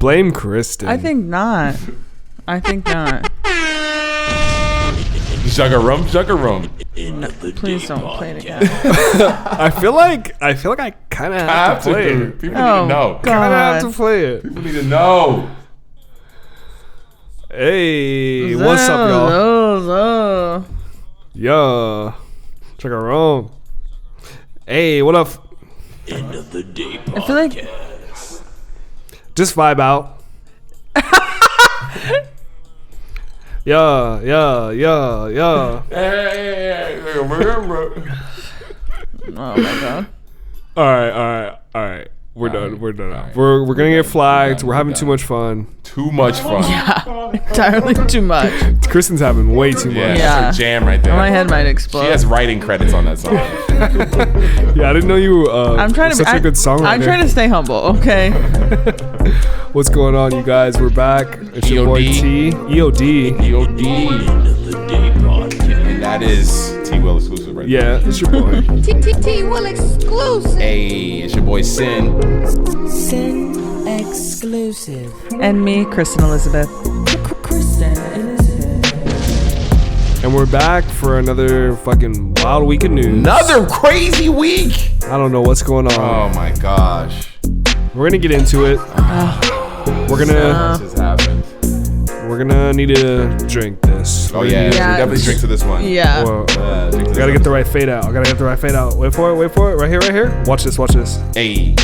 Blame Kristen. I think not. Jugger-rum. No, please don't play it again. I feel like I kind of have to play it. People need to know. Kind of have to play it. People need to know. Hey, what's up, y'all? Yeah, check our room. Hey, what up? End of the day podcast. I feel like just vibe out. Yeah. Hey, remember. oh my god. All right. We're done. We're done. Right. We're gonna get flagged. We're We're having done. too much fun. Too much fun. Yeah, entirely too much. Kristen's having way too much. Yeah, that's her jam right there. My head might explode. She has writing credits on that song. Yeah, I didn't know you. I'm trying to such a good songwriter. I'm trying to stay humble. Okay. What's going on, you guys? We're back. It's your boy T. EOD. EOD. End of the day podcast. And that is T-Will exclusive right Yeah, it's your boy. T will exclusive. there. Hey, it's your boy Sin. Sin exclusive. And me, Kristen Elizabeth. Kristen Elizabeth. And we're back for another fucking wild week of news. Another crazy week. I don't know what's going on. Oh my gosh. We're gonna get into it. We're gonna What just happened? we're gonna need to drink this. Oh yeah, Yeah. we definitely drink to this one. Yeah. Whoa. Drink to I gotta get the right fade out. Wait for it. Right here. Watch this. Hey.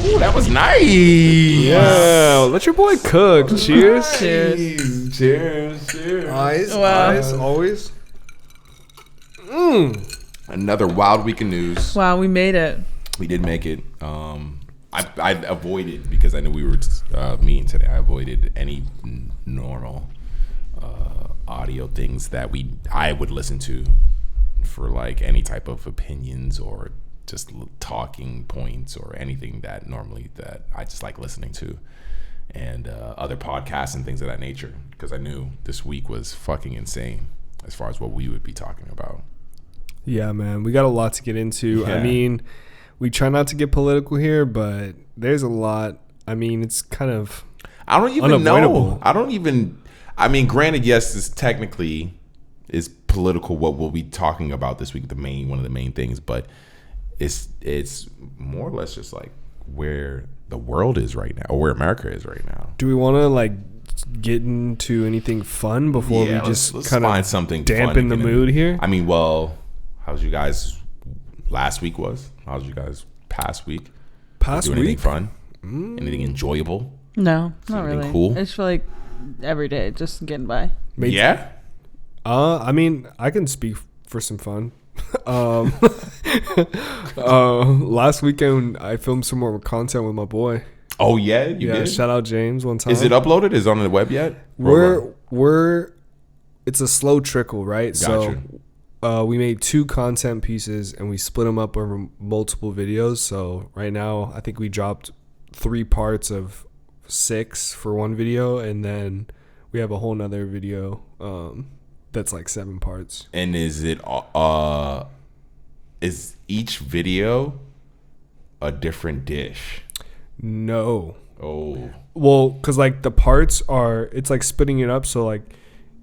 Ooh, that was nice. Yeah, let your boy cook. Cheers. Cheers. Eyes, Wow. always. Another wild week of news. Wow, we made it. We did make it. I avoided, because I knew we were meeting today. I avoided any normal audio things that I would listen to for like any type of opinions or just talking points or anything that I just like listening to, and other podcasts and things of that nature, because I knew this week was fucking insane as far as what we would be talking about. Yeah, man, we got a lot to get into. Yeah. I mean, we try not to get political here, but there's a lot. I mean, it's kind of I don't even unavoidable. know. I mean, granted, yes, this technically is political, what we'll be talking about this week, one of the main things, but it's more or less just like where the world is right now, or where America is right now. Do we want to like get into anything fun before we just let's kind find of something dampen the fun to get mood in. here? I mean, well, how's you guys last week was? How's you guys past week? Past Do anything week, fun? Anything enjoyable? No, not Anything really. cool? It's for like every day, just getting by. Yeah. I mean, I can speak for some fun. Last weekend I filmed some more content with my boy. Oh yeah, you did. Shout out James one time. Is it uploaded? Is it on the web yet? We're it's a slow trickle, right? Gotcha. So we made 2 content pieces and we split them up over multiple videos. So right now I think we dropped 3 parts of 6 for one video, and then we have a whole nother video that's like 7 parts. And is each video a different dish? No. Oh. Well, because like the parts it's like splitting it up. So like,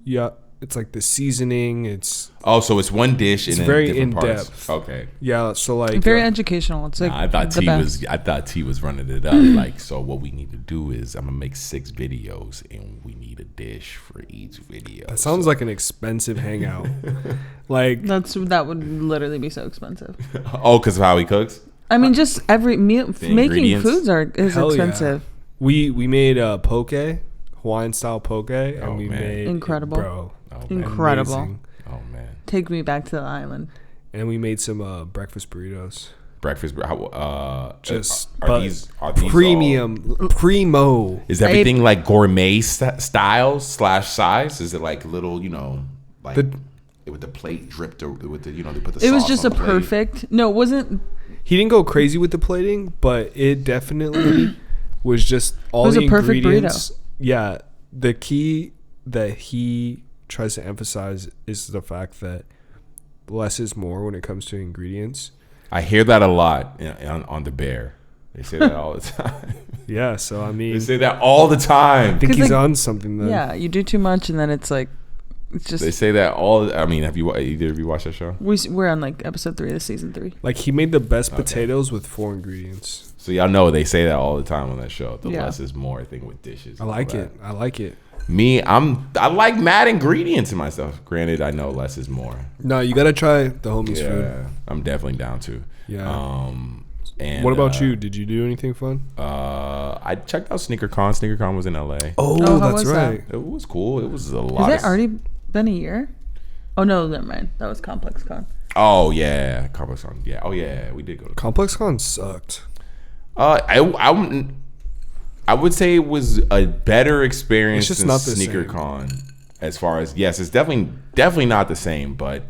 yeah, it's like the seasoning. So it's one dish and It's then very different in-depth. parts. Okay. Yeah. So like Very educational. It's like I thought the best. I thought T was running it up. Like, so what we need to do is I'm gonna make 6 videos and we need a dish for each video. that sounds like an expensive hangout. Like That would literally be so expensive. because of how he cooks. I mean, just every meal making ingredients? foods is hell yeah. expensive. We made poke, Hawaiian style poke, and Oh, we man. made Incredible. bro. Oh man. Incredible. Amazing. Oh man. Take me back to the island. And we made some breakfast burritos. Breakfast. Just are these premium, primo. Is everything like gourmet style / size? Is it like little, like with the plate dripped or with the, they put the It was sauce just on a the plate? perfect. No, it wasn't. He didn't go crazy with the plating, but it definitely was just all It was the a perfect ingredients. Yeah, the key that he tries to emphasize is the fact that less is more when it comes to ingredients. I hear that a lot on the bear. They say that all the time. Yeah, so I mean, They say that all the time. I think 'Cause, he's like, on something then. Yeah, you do too much, and then it's like, it's just. They say that all. I mean, have you either of you watched that show? We're on like episode 3 of season 3. Like he made the best potatoes with 4 ingredients. So y'all know they say that all the time on that show. The Yeah. less is more thing with dishes. I like it. I like it. Me, I like mad ingredients in my stuff. Granted, I know less is more. No, you gotta try the homies Yeah, food. I'm definitely down to. Yeah. And What about you? Did you do anything fun? I checked out Sneakercon. Sneakercon was in LA. Oh, how that's was that? right. It was cool. It was a Has lot. that already been a year? Oh no, never mind. That was Complex Con. Oh yeah, Complex Con. Yeah. Oh yeah, we did go to. Complex Con sucked. I would say it was a better experience It's just than not the Sneakercon. As far as yes, it's definitely not the same. But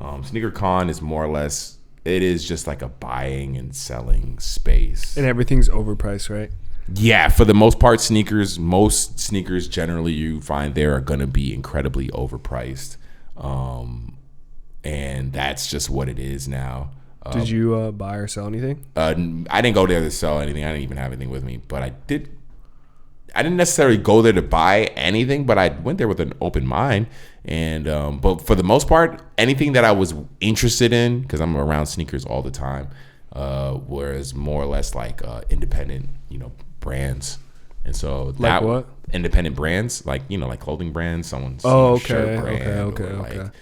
Sneakercon is more or less. It is just like a buying and selling space. And everything's overpriced, right? Yeah, for the most part, most sneakers generally you find there are going to be incredibly overpriced. And that's just what it is now. Did you buy or sell anything? I didn't go there to sell anything. I didn't even have anything with me, but I didn't necessarily go there to buy anything, but I went there with an open mind. And but for the most part, anything that I was interested in, because I'm around sneakers all the time, whereas more or less like independent, brands. And so Like what? Independent brands, like like clothing brands, someone's shirt brand, or like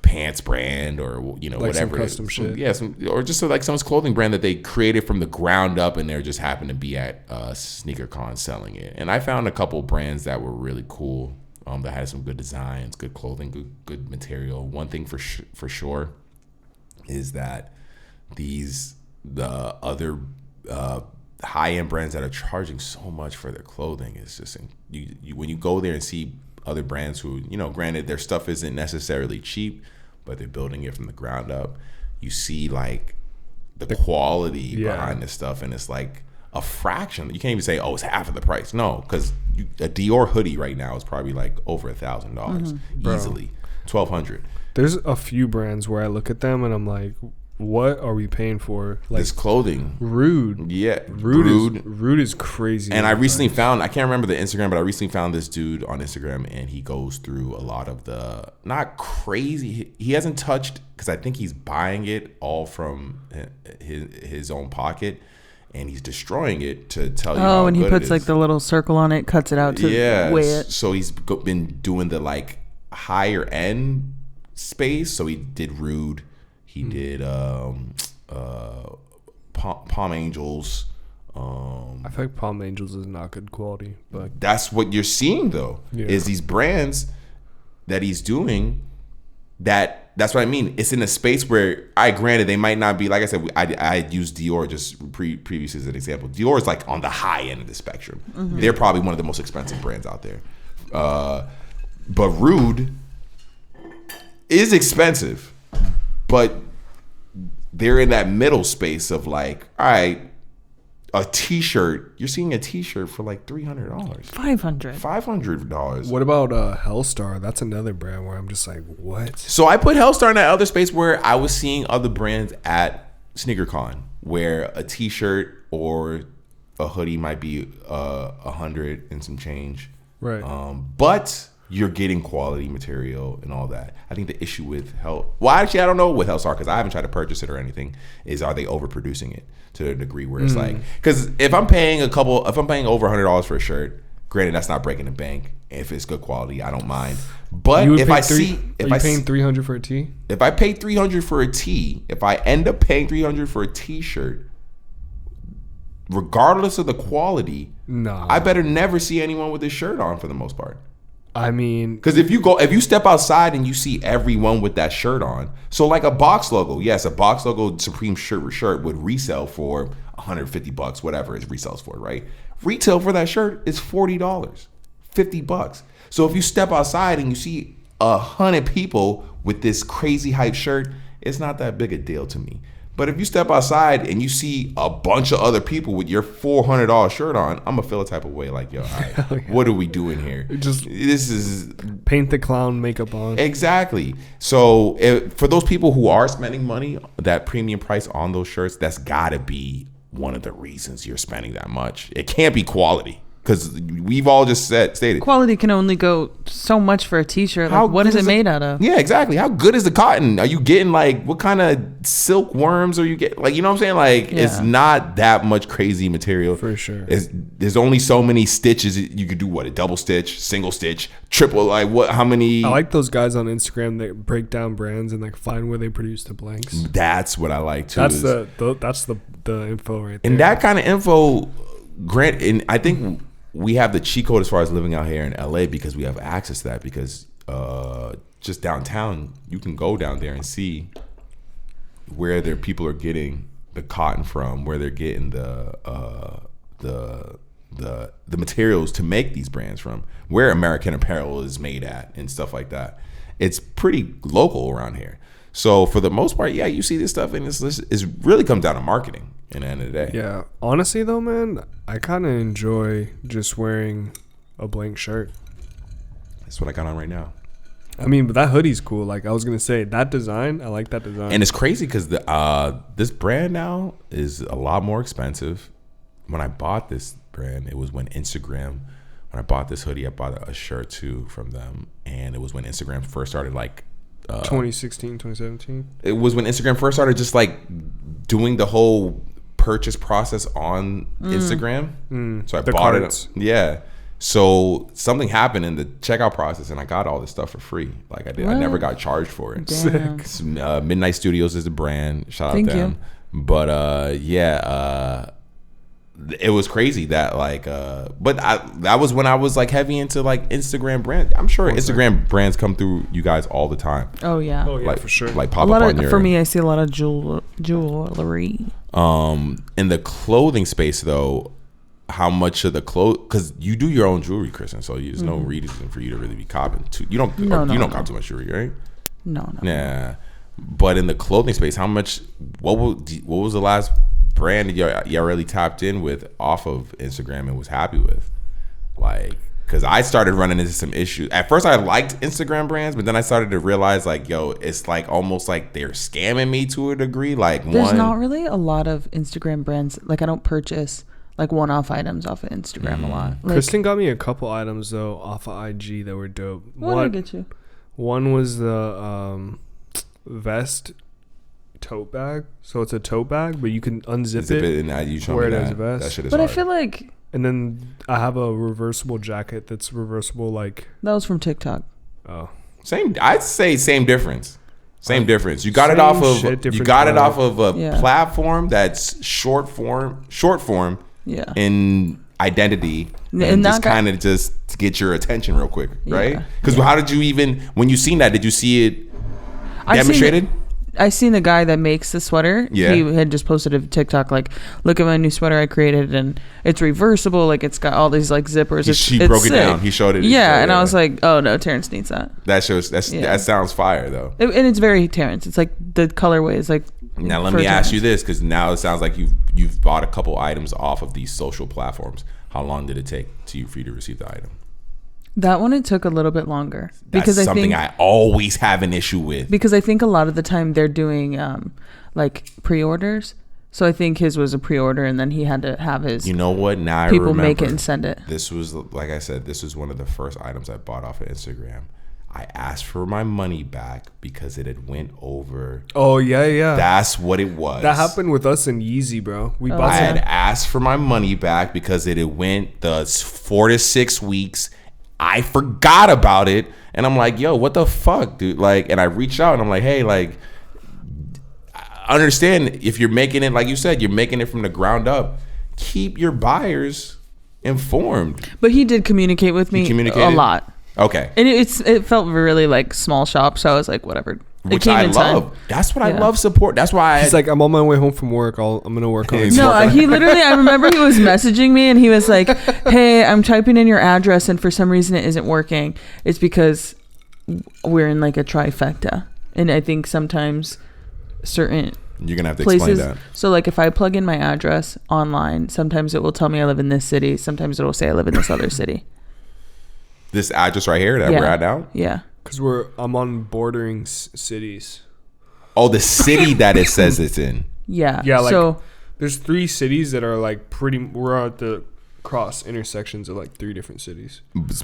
pants brand, or Like whatever some it is. custom shit. Yeah, or just like someone's clothing brand that they created from the ground up, and they just happen to be at Sneakercon selling it. And I found a couple brands that were really cool. That had some good designs, good clothing, good material. One thing for sure is that the other high-end brands that are charging so much for their clothing is just you when you go there and see other brands who granted their stuff isn't necessarily cheap, but they're building it from the ground up. You see like the quality behind this stuff, and it's like a fraction. You can't even say, it's half of the price. No, because a Dior hoodie right now is probably like over $1,000 easily, $1,200. There's a few brands where I look at them and I'm like, what are we paying for? Like This clothing, Rude. yeah, Rude is crazy. And I recently found, I can't remember the Instagram, but I recently found this dude on Instagram, and he goes through a lot of the, not crazy, he hasn't touched, because I think he's buying it all from his own pocket, and he's destroying it to tell you how and he good puts it like is. the little circle on it, cuts it out to weigh it. So he's been doing the like higher end space. So he did Rude, he did Palm Angels. I feel like Palm Angels is not good quality, but That's what you're seeing though, is these brands that he's doing that's what I mean. It's in a space where granted they might not be, like I said, I used Dior just previous as an example. Dior is like on the high end of the spectrum. Mm-hmm. They're probably one of the most expensive brands out there. But Rude is expensive, but they're in that middle space of like, all right, a t-shirt, you're seeing a t-shirt for like $300. $500. what about Hellstar? That's another brand where I'm just like, what? So I put Hellstar in that other space where I was seeing other brands at SneakerCon where a t-shirt or a hoodie might be $100 and some change. Right. But you're getting quality material and all that. I think the issue with actually I don't know with Hellstar, because I haven't tried to purchase it or anything, is are they overproducing it to a degree where it's like, because if I'm paying over $100 for a shirt, granted that's not breaking the bank. If it's good quality, I don't mind. But if I see, are you paying $300 for a tee? If I pay $300 for a tee, if I end up paying $300 for a t-shirt, regardless of the quality, No. I better never see anyone with this shirt on for the most part. I mean, Because if you step outside and you see everyone with that shirt on, so like a box logo, yes, a box logo Supreme shirt would resell for $150, whatever it resells for, right? Retail for that shirt is $40, $50. So if you step outside and you see 100 people with this crazy hype shirt, it's not that big a deal to me. But if you step outside and you see a bunch of other people with your $400 shirt on, I'm gonna feel a type of way like, yo, all right, what are we doing here? Just this is paint the clown makeup on. exactly. So for those people who are spending money, that premium price on those shirts, that's gotta be one of the reasons you're spending that much. It can't be quality. Because we've all just stated. Quality can only go so much for a t-shirt. Like, what is it made out of? Yeah, exactly. How good is the cotton? Are you getting like, what kind of silkworms are you getting? Like, you know what I'm saying? Like, it's not that much crazy material. For sure. There's only so many stitches. You could do what? A double stitch, single stitch, triple, like what, how many? I like those guys on Instagram that break down brands and like find where they produce the blanks. That's what I like too. That's the info right there. And that kind of info, Grant, and I think we have the cheat code as far as living out here in LA because we have access to that because just downtown, you can go down there and see where their people are getting the cotton from, where they're getting the materials to make these brands from, where American Apparel is made at and stuff like that. It's pretty local around here. So for the most part, yeah, you see this stuff and it really comes down to marketing in the end of the day. Yeah. Honestly though, man, I kind of enjoy just wearing a blank shirt. That's what I got on right now. I mean, but that hoodie's cool. Like I was going to say, that design, I like that design. And it's crazy because this brand now is a lot more expensive. When I bought this brand, it was when I bought this hoodie, I bought a shirt too from them. And it was when Instagram first started 2016, 2017. It was when Instagram first started just like doing the whole purchase process on Instagram. So I bought cards. it. Yeah. So something happened in the checkout process and I got all this stuff for free. Like I did. I never got charged for it. Damn. Midnight Studios is the brand. Shout Thank out them. you. But it was crazy that that was when I was like heavy into like Instagram brand. I'm sure Instagram brands come through you guys all the time. Oh yeah. Oh yeah, Like for sure. Like A pop lot up of on your, for me, I see a lot of jewelry. In the clothing space though, how much of the clothes, because you do your own jewelry, Kristen, so there's no reason for you to really be copping too. You don't cop too much jewelry, right? No. Yeah. But in the clothing space, how much? What was the last brand that y'all really tapped in with off of Instagram and was happy with? Like, because I started running into some issues. At first, I liked Instagram brands, but then I started to realize, like, yo, it's like almost like they're scamming me to a degree. Like, there's not really a lot of Instagram brands. Like, I don't purchase like one-off items off of Instagram a lot. Like, Kristen got me a couple items though off of IG that were dope. What did I get you? One was the vest tote bag. So it's a tote bag, but you can unzip it and you show wear me it that. as a vest. That shit is But hard. I feel like And then I have a reversible jacket that's reversible, like, that was from TikTok. oh, I'd say same difference. Same difference. You got it Same off of shit, you different got it color. off of a Yeah. platform that's short form Yeah. in identity, And and that just guy- kind of just to get your attention real quick, right? Yeah. Because how did you even, when you seen that, did you see it demonstrated? I seen the guy that makes the sweater. Yeah. He had just posted a TikTok like, look at my new sweater I created, and it's reversible. Like, it's got all these like zippers. She it's broke it sick. down. He showed it. Yeah, and I was like, oh no, Terrence needs that. that sounds fire though. And it's very Terrence. It's like the colorway is like. Now let for me ask Terrence. you this, because now it sounds like you've bought a couple items off of these social platforms. How long did it take for you to receive the item? That one, it took a little bit longer That's something I always have an issue with. because I think a lot of the time they're doing like pre-orders. So I think his was a pre-order, and then he had to have his. You know what? Now I people remember. make it and send it. This was, like I said, this was one of the first items I bought off of Instagram. I asked for my money back because it had went over. oh yeah. That's what it was. That happened with us in Yeezy, bro. We Oh, bought I some. had asked for my money back because it had went the 4 to 6 weeks. I forgot about it, and I'm like, yo, what the fuck, dude? Like, and I reached out and I'm like, hey, like, I understand if you're making it, like you said, you're making it from the ground up. Keep your buyers informed. But he did communicate with me a communicated? lot. Okay. And it felt really like small shop, so I was like, whatever. Which I love. That's what I Yeah. love support. That's why He's like, I'm on my way home from work. I'm gonna work on it. No, he literally, I remember he was messaging me and he was like, hey, I'm typing in your address and for some reason it isn't working. It's because we're in like a trifecta. And I think sometimes certain you're gonna have to places, explain that. so like if I plug in my address online, sometimes it will tell me I live in this city. Sometimes it will say I live in this other city. This address right here that Yeah. we're at now. Yeah. Because I'm on bordering cities. Oh, the city that it says it's in. Yeah. Yeah, like, so There's 3 cities that are like we're at the cross intersections of like 3 different cities.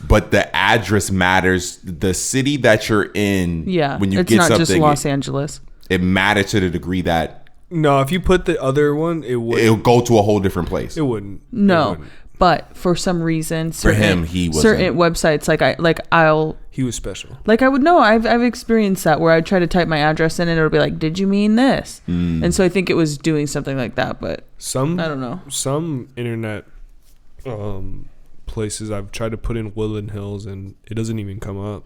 But the address matters. The city that you're in, when you it's get not something, just Los Angeles. It matters to the degree that No, if you put the other one, it'll go to a whole different place. It wouldn't. No. It wouldn't. But for some reason, For him, he wasn't. certain websites He was special. like I would know. I've experienced that where I try to type my address in and it'll be like, "Did you mean this?" And so I think it was doing something like that. But I don't know. Some internet places I've tried to put in Woodland Hills and it doesn't even come up.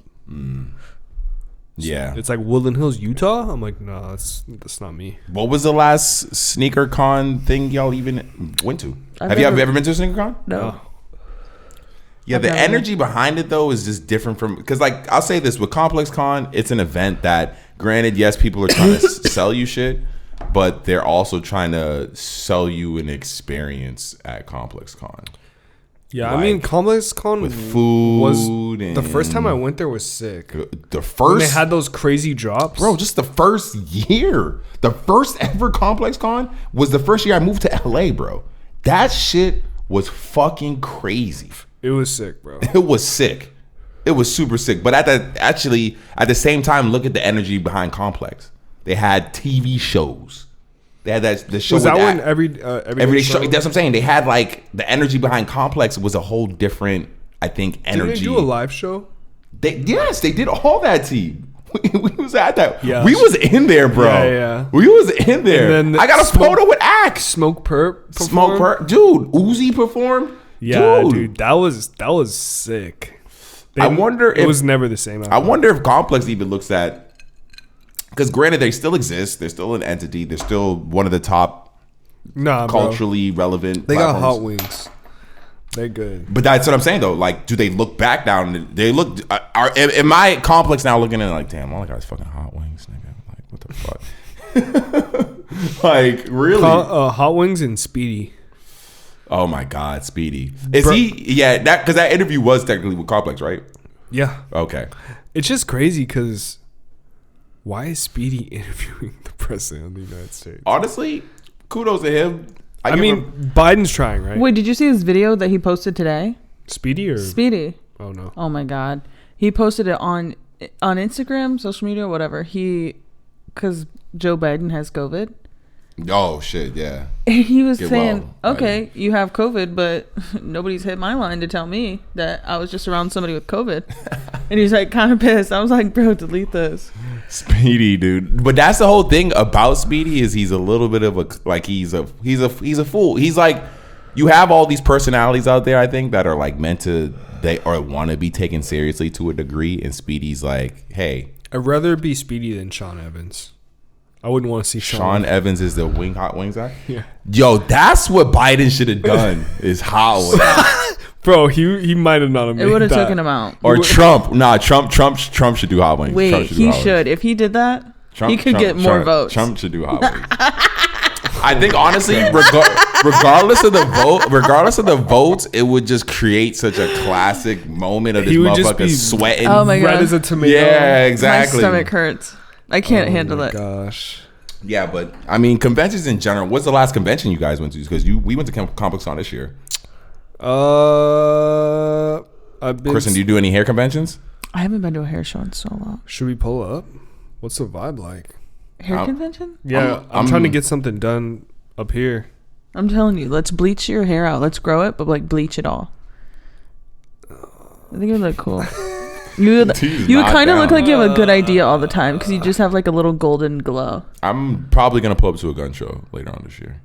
Yeah, it's like Woodland Hills, Utah. I'm like, no, that's not me. What was the last Sneakercon thing y'all even went to? Have you ever been to a Sneakercon? No. Yeah, the energy behind it though is just different from, because like I'll say this with Complex Con, it's an event that, granted, yes, people are trying to sell you shit, but they're also trying to sell you an experience at Complex Con. Yeah, like, I mean, Complex Con with food was and the first time I went there was sick. The first, when they had those crazy drops, bro. Just the first year, the first ever Complex Con was the first year I moved to LA, bro. That shit was fucking crazy. It was sick, bro. It was sick. It was super sick. But at the same time, look at the energy behind Complex. They had TV shows. They had the show. Was that one every show? That's what I'm saying. They had like the energy behind Complex was a whole different, I think, energy. Did they do a live show? Yes, they did all that, team. We was at that. Yeah. We was in there, bro. Yeah. We was in there. And then I got a photo with Axe. Smoke Perp. Smoke Perp. Dude, Uzi performed. Yeah, dude, that was sick. I wonder if it was never the same. I wonder if Complex even looks at, because granted they still exist, they're still an entity, they're still one of the top culturally relevant. They platforms. got hot wings. They're good. But that's what I'm saying though. Like, do they look back down? They look. Am I Complex now looking at it like, damn, all I got is fucking hot wings, nigga. Like, what the fuck? Like, really? Hot wings and Speedy. Oh my God, Speedy. Is he? Yeah, that because that interview was technically with Complex, right? Yeah. Okay. It's just crazy because why is Speedy interviewing the president of the United States? Honestly, kudos to him. I mean, Biden's trying, right? Wait, did you see his video that he posted today? Speedy or Speedy? Oh no. Oh my God, he posted it on Instagram, social media, whatever. Because Joe Biden has COVID. Oh shit, yeah. He was Get saying, well, okay, you have COVID, but nobody's hit my line to tell me that I was just around somebody with COVID. And he's like kind of pissed. I was like, bro, delete this. Speedy, dude. But that's the whole thing about Speedy is he's a little bit of a, like, he's a fool. He's like, you have all these personalities out there, I think, that are like meant to, they or want to be taken seriously to a degree. And Speedy's like, hey, I'd rather be Speedy than Sean Evans. I wouldn't want to see Sean Evans is the hot wings guy. Yeah. Yo, that's what Biden should have done. Is hot wings. Bro, he might have not have made It would have that. taken him out. Or Trump. Nah, Trump should do hot wings. Wait, Trump he should. If he did that, he could get more votes. Trump should do hot wings. I think honestly, regardless of the votes, it would just create such a classic moment of this He would just be motherfucker sweating. Oh my God. Red as a tomato. Yeah, exactly. My stomach hurts. I can't handle it. Gosh. Yeah, but I mean, conventions in general. What's the last convention you guys went to? Because we went to Complex Con this year. I've been. Kristen, do you do any hair conventions? I haven't been to a hair show in so long. Should we pull up? What's the vibe like? Hair convention? Yeah, I'm trying to get something done up here. I'm telling you, let's bleach your hair out. Let's grow it, but like bleach it all. I think it would look cool. You would kind of look like you have a good idea all the time because you just have like a little golden glow. I'm probably gonna pull up to a gun show later on this year.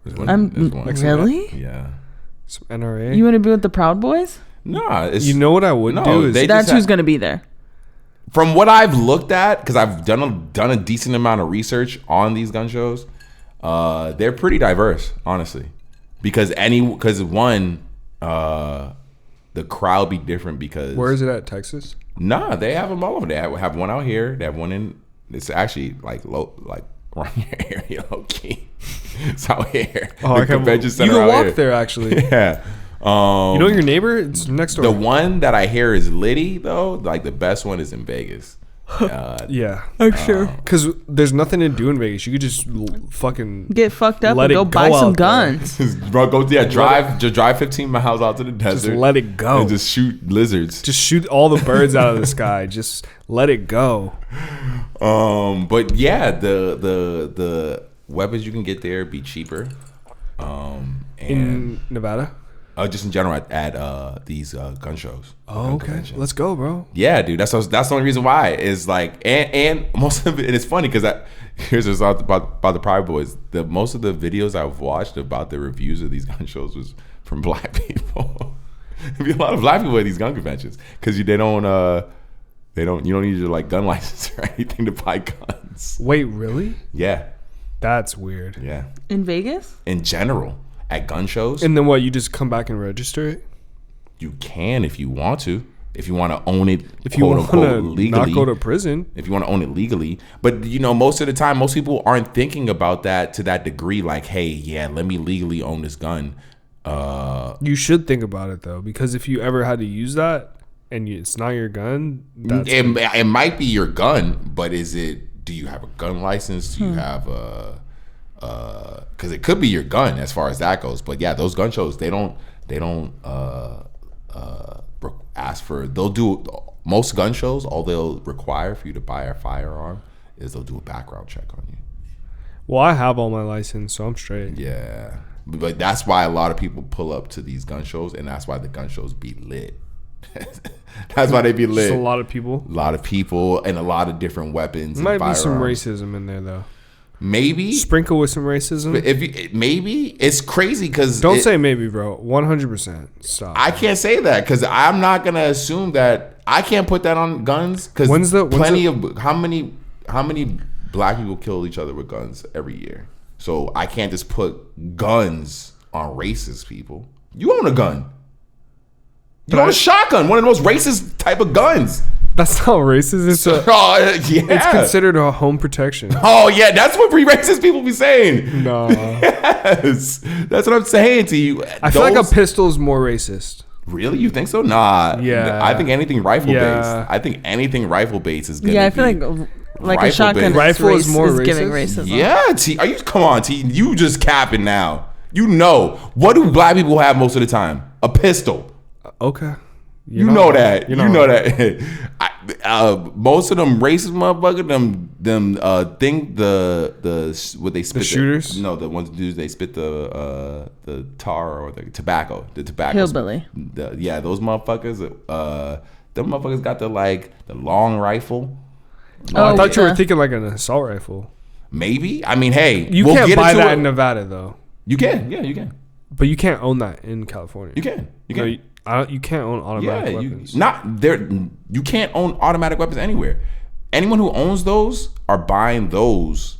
There's one. Really? Yeah. Some NRA. You want to be with the Proud Boys? Nah, You know what I would do is That's who's gonna be there. From what I've looked at, because I've done a decent amount of research on these gun shows, they're pretty diverse, honestly. Because the crowd be different because Where is it at? Texas? Nah, they have them all over. They have one out here. They have one in. It's actually like around your area, low key. It's out here. Oh, the convention center. You can out walk here. there actually. Yeah. You know your neighbor? It's next door. The one that I hear is Liddy though. Like the best one is in Vegas. Yeah. I'm sure. Because there's nothing to do in Vegas. You could just fucking Get fucked up let and it go go buy some out there. guns. Bro, drive 15 miles out to the desert. just let it go. And just shoot lizards. Just shoot all the birds out of the sky. Just let it go. But yeah, the weapons you can get there be cheaper. And In Nevada? just in general at these gun shows. Oh, gun okay. conventions. Let's go, bro. Yeah, dude. That's the only reason why is like, and most of it. And it's funny because here's what's about the Pride Boys. Most of the videos I've watched about the reviews of these gun shows was from black people. There'd be a lot of black people at these gun conventions because you don't need your like gun license or anything to buy guns. Wait, really? Yeah, That's weird. yeah. In Vegas? In general, at gun shows, And then what? You just come back and register it? you can if you want to. If you want to own it, If you quote want unquote, to legally, not go to prison. if you want to own it legally. But most of the time, most people aren't thinking about that to that degree. Like, hey, yeah, let me legally own this gun. You should think about it, though, because if you ever had to use that and it's not your gun, that's It might be your gun, but do you have a gun license? Do you have because it could be your gun as far as that goes. But yeah, those gun shows, they don't ask for, they'll do, most gun shows, all they'll require for you to buy a firearm is they'll do a background check on you. Well, I have all my license, so I'm straight. Yeah. But that's why a lot of people pull up to these gun shows, and that's why the gun shows be lit. That's why they be lit. Just a lot of people. A lot of people and a lot of different weapons. Might and be some firearms. racism in there, though. Maybe. Sprinkle with some racism. Maybe. It's crazy because Don't say maybe, bro. 100%. Stop. I can't say that because I'm not gonna assume that. I can't put that on guns because how many black people kill each other with guns every year. So I can't just put guns on racist people. You own a gun. You own a shotgun, one of the most racist type of guns. That's not racist. It's it's considered a home protection. Oh yeah, that's what racist people be saying. No. Yes, that's what I'm saying to you. I feel like a pistol is more racist. Really? You think so? Nah. Yeah. I think anything rifle based. Yeah. I think anything rifle based is gonna Yeah, I be feel like a rifle shotgun based. Rifle is more is giving racist? racism. Yeah, T. Come on, T. You just capping now. What do black people have most of the time? A pistol. Okay. You know that. Most of them racist motherfuckers, think the what they spit. The shooters? No, the ones dudes they spit the tar or the tobacco. The tobacco. Hillbilly. Those motherfuckers. Them motherfuckers got the long rifle. I thought you were yeah. thinking like an assault rifle. Maybe. I mean, hey, You we'll can't get buy into that it. in Nevada, though. You can. Yeah, you can. But you can't own that in California. You can. You No, can. you can't own automatic weapons. You can't own automatic weapons anywhere. Anyone who owns those are buying those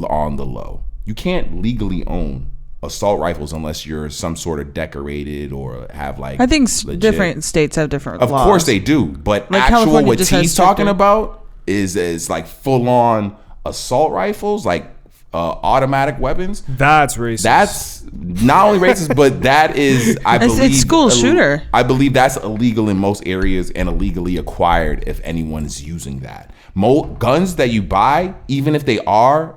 on the low. You can't legally own assault rifles unless you're some sort of decorated or have I think legit- different states have different Of laws. course they do, but Like actual California what just has he's talking stricter- about is like full on assault rifles, like automatic weapons. That's racist. That's not only racist, but that is, I believe, it's school shooter. I believe that's illegal in most areas and illegally acquired if anyone is using that. Guns that you buy, even if they are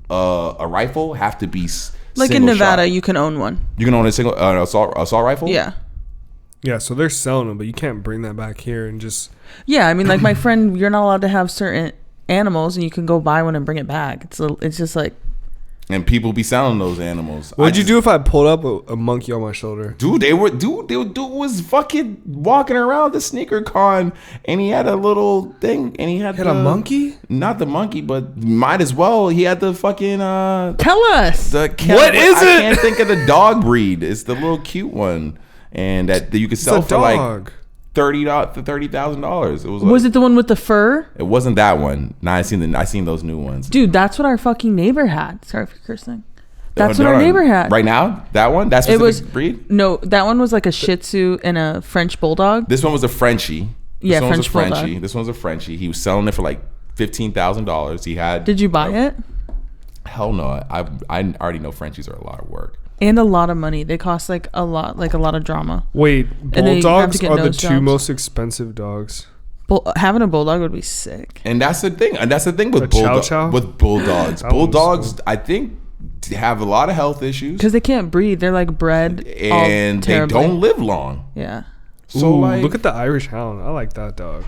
a rifle, have to be Like in Nevada, you can own one. You can own a single assault rifle. Yeah. Yeah, so they're selling them, but you can't bring that back here and just... Yeah, I mean, like my friend, you're not allowed to have certain animals, and you can go buy one and bring it back. It's just like... And people be selling those animals. What'd you do if I pulled up a monkey on my shoulder? Dude, dude was fucking walking around the Sneakercon, and he had a little thing, and he had a monkey? Not the monkey, but might as well. He had the fucking Tell us! What is I it? can't think of the dog breed. It's the little cute one, and that you could sell It's a for like dog. $30,000. It was. Was it the one with the fur? It wasn't that one. No, I seen those new ones. Dude, that's what our fucking neighbor had. Sorry for cursing. That's what our neighbor had. Right now, that one. That specific It was breed. No, that one was like a Shih Tzu and a French Bulldog. This one was a Frenchie. Yeah, this one was French a Frenchie. Bulldog. This one's a Frenchie. He was selling it for like $15,000. He had. Did you buy it? Hell no. I already know Frenchies are a lot of work. And a lot of money. They cost like a lot of drama. Wait, then you have to bulldogs get are the nose two jobs. most expensive dogs. Having a bulldog would be sick. And that's the thing. And that's the thing with A chow chow? with bulldogs. That one's Bulldogs, cool. I think, have a lot of health issues, Because they can't breed. They're like bred all and they terribly. don't live long. Yeah. So Ooh, like, look at the Irish Hound. I like that dog.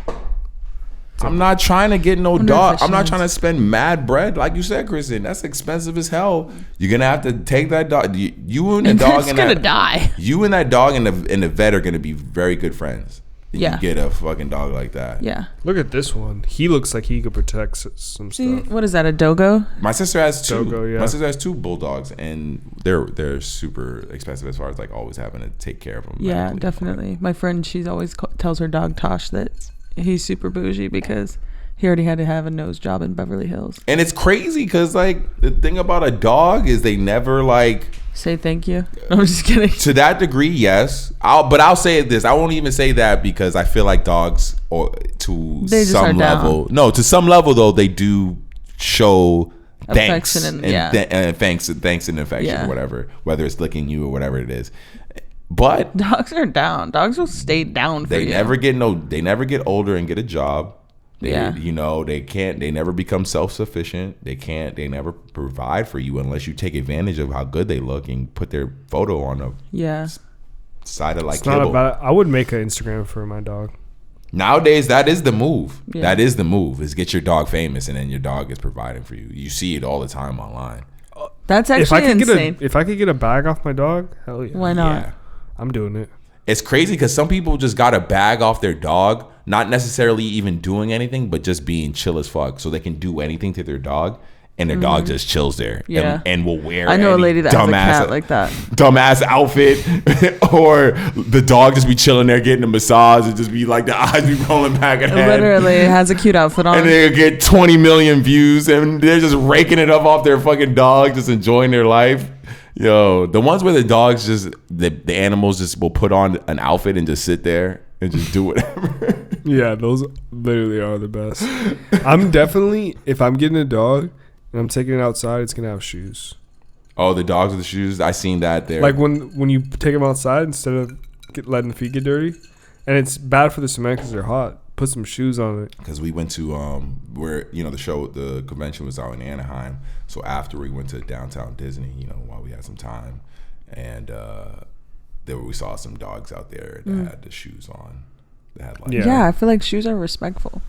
I'm not trying to get no Wonder if dog. it I'm not shines. trying to spend mad bread, like you said, Kristen. That's expensive as hell. You're gonna have to take that dog. You and the dog It's and gonna that die. You and that dog and the vet are gonna be very good friends. Yeah. You get a fucking dog like that. Yeah. Look at this one. He looks like he could protect some See, stuff. what is that? A dogo? My sister has two. Dogo, yeah. My sister has 2 bulldogs, and they're super expensive as far as like always having to take care of them. Yeah, medically. definitely. My friend, she's always tells her dog Tosh that he's super bougie because he already had to have a nose job in Beverly Hills. And it's crazy because like the thing about a dog is they never like. Say thank you. No, I'm just kidding. To that degree, yes. I'll say this. I won't even say that because I feel like dogs, or to They just are some level, down. no, to some level though, they do show thanks Affection and- yeah. thanks and affection Yeah. or whatever, whether it's licking you or whatever it is. But Dogs are down. Dogs will stay down for they you. never get older and get a job. They, Yeah. they never become self-sufficient. They never provide for you unless you take advantage of how good they look and put their photo on the Yeah. side of like It's not kibble. about. I would make an Instagram for my dog. Nowadays, that is the move. Yeah. That is the move, is get your dog famous and then your dog is providing for you. You see it all the time online. That's If I actually could insane. get if I could get a bag off my dog, hell yeah. Why not? Yeah. I'm doing it. It's crazy because some people just got a bag off their dog, not necessarily even doing anything, but just being chill as fuck. So they can do anything to their dog, and their dog just chills there Yeah. and will wear I know a any lady that has a cat dumbass- like that. dumbass outfit, or the dog just be chilling there getting a massage and just be like the eyes be rolling back at head. Literally has a cute outfit on. And they get 20 million views and they're just raking it up off their fucking dog, just enjoying their life. Yo, the ones where the dogs just, the animals just will put on an outfit and just sit there and just do whatever. Yeah, those literally are the best. I'm definitely, if I'm getting a dog and I'm taking it outside, it's gonna have shoes. Oh, the dogs with the shoes. I seen that there. Like when you take them outside instead of letting the feet get dirty, and it's bad for the cement because they're hot. Put some shoes on it. Because we went to where the convention was out in Anaheim. So after we went to downtown Disney, while we had some time, and there we saw some dogs out there that had the shoes on. That had like, Yeah. Yeah, I feel like shoes are respectful.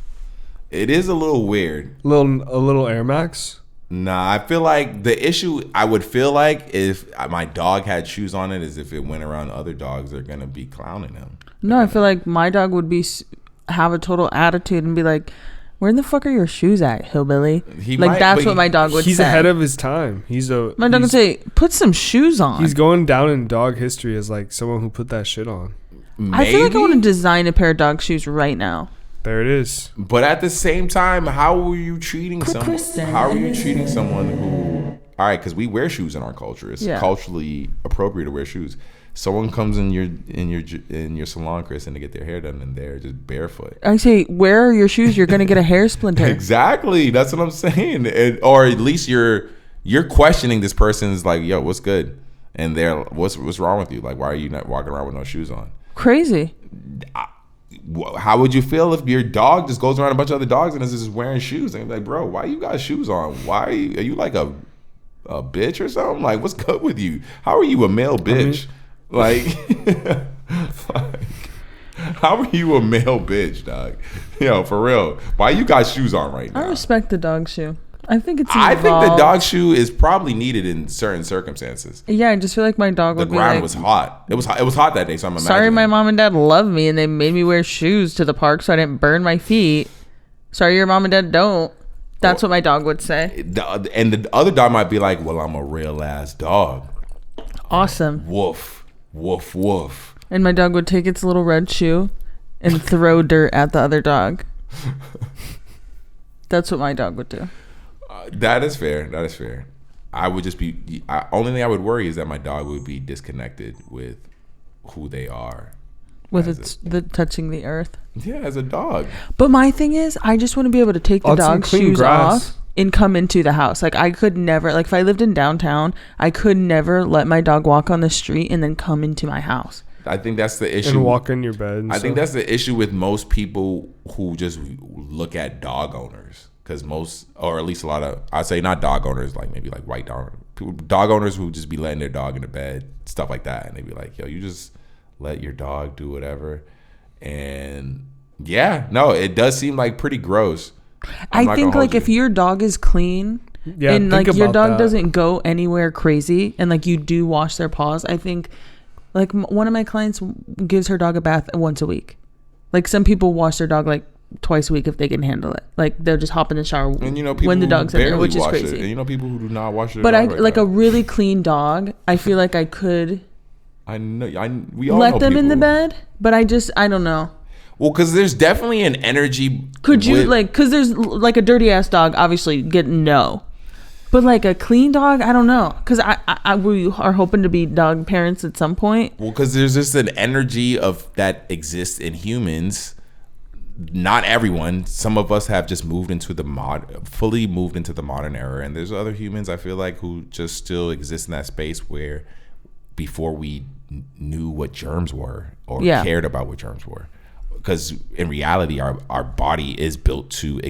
it is a little weird. A little Air Max. Nah, I feel like the issue I would feel like if my dog had shoes on it is if it went around other dogs, they're gonna be clowning him. No, I feel like my dog would have a total attitude and be like, "Where the fuck are your shoes at, hillbilly?" He Like might, that's but what my dog would He's say. ahead of his time. My dog would say, "Put some shoes on." He's going down in dog history as like someone who put that shit on. I feel like I want to Maybe? design a pair of dog shoes right now. There it is. But at the same time, how are you treating someone? Kristen. How are you treating someone who? All right, because we wear shoes in our culture. It's Yeah. culturally appropriate to wear shoes. Someone comes in your salon, Chris, and they get their hair done, and they're just barefoot. I say, "Where are your shoes? You're gonna get a hair splinter." Exactly, that's what I'm saying. Or at least you're questioning this person's like, "Yo, what's good?" And they're, "What's wrong with you? Like, why are you not walking around with no shoes on?" Crazy. How would you feel if your dog just goes around a bunch of other dogs and is just wearing shoes? And you're like, bro, why you got shoes on? Why are you like a bitch or something? Like, what's good with you? How are you a male bitch? Like, how are you a male bitch, dog? For real. Why you got shoes on right now? I respect the dog shoe. I think it's. I think the evolved. dog shoe is probably needed in certain circumstances. Yeah, I just feel like my dog The would be ground like, was hot. It was hot that day, so I'm imagining. "Sorry, my mom and dad love me and they made me wear shoes to the park so I didn't burn my feet. Sorry, your mom and dad don't." That's what my dog would say. And the other dog might be like, well, I'm a real ass dog. Awesome. Woof, woof, woof. And my dog would take its little red shoe and throw dirt at the other dog. That's what my dog would do. That is fair. That is fair. I would just be. Only thing I would worry is that my dog would be disconnected with who they are. With As the touching the earth. Yeah, as a dog. But my thing is, I just want to be able to take the On some dog's clean shoes grass. off and come into the house. Like I could never, like if I lived in downtown, I could never let my dog walk on the street and then come into my house. I think that's the issue. And walk in your bed. And I think stuff. that's the issue with most people who just look at dog owners, because most, or at least a lot of, I'd say not dog owners, like maybe like white dog owners who just be letting their dog in the bed, stuff like that, and they be like, yo, you just let your dog do whatever. And yeah, no, it does seem like pretty gross. I think like if your dog is clean and like your dog doesn't go anywhere crazy and like you do wash their paws, I think like one of my clients gives her dog a bath once a week. Like some people wash their dog like twice a week if they can handle it. Like they'll just hop in the shower and, you know, people when the dog's in there, which is crazy. And you know people who do not wash their dog. But like like that. a really clean dog, I feel like I could we all let know them people. in the bed, but I don't know. Well, because there's definitely an energy. Could you like, because there's like a dirty ass dog, obviously no. But like a clean dog, I don't know. Because we are hoping to be dog parents at some point. Well, because there's just an energy of that exists in humans. Not everyone. Some of us have just fully moved into the modern era, and there's other humans I feel like who just still exist in that space where before we knew what germs were or cared about what germs were. Because in reality, our body is built to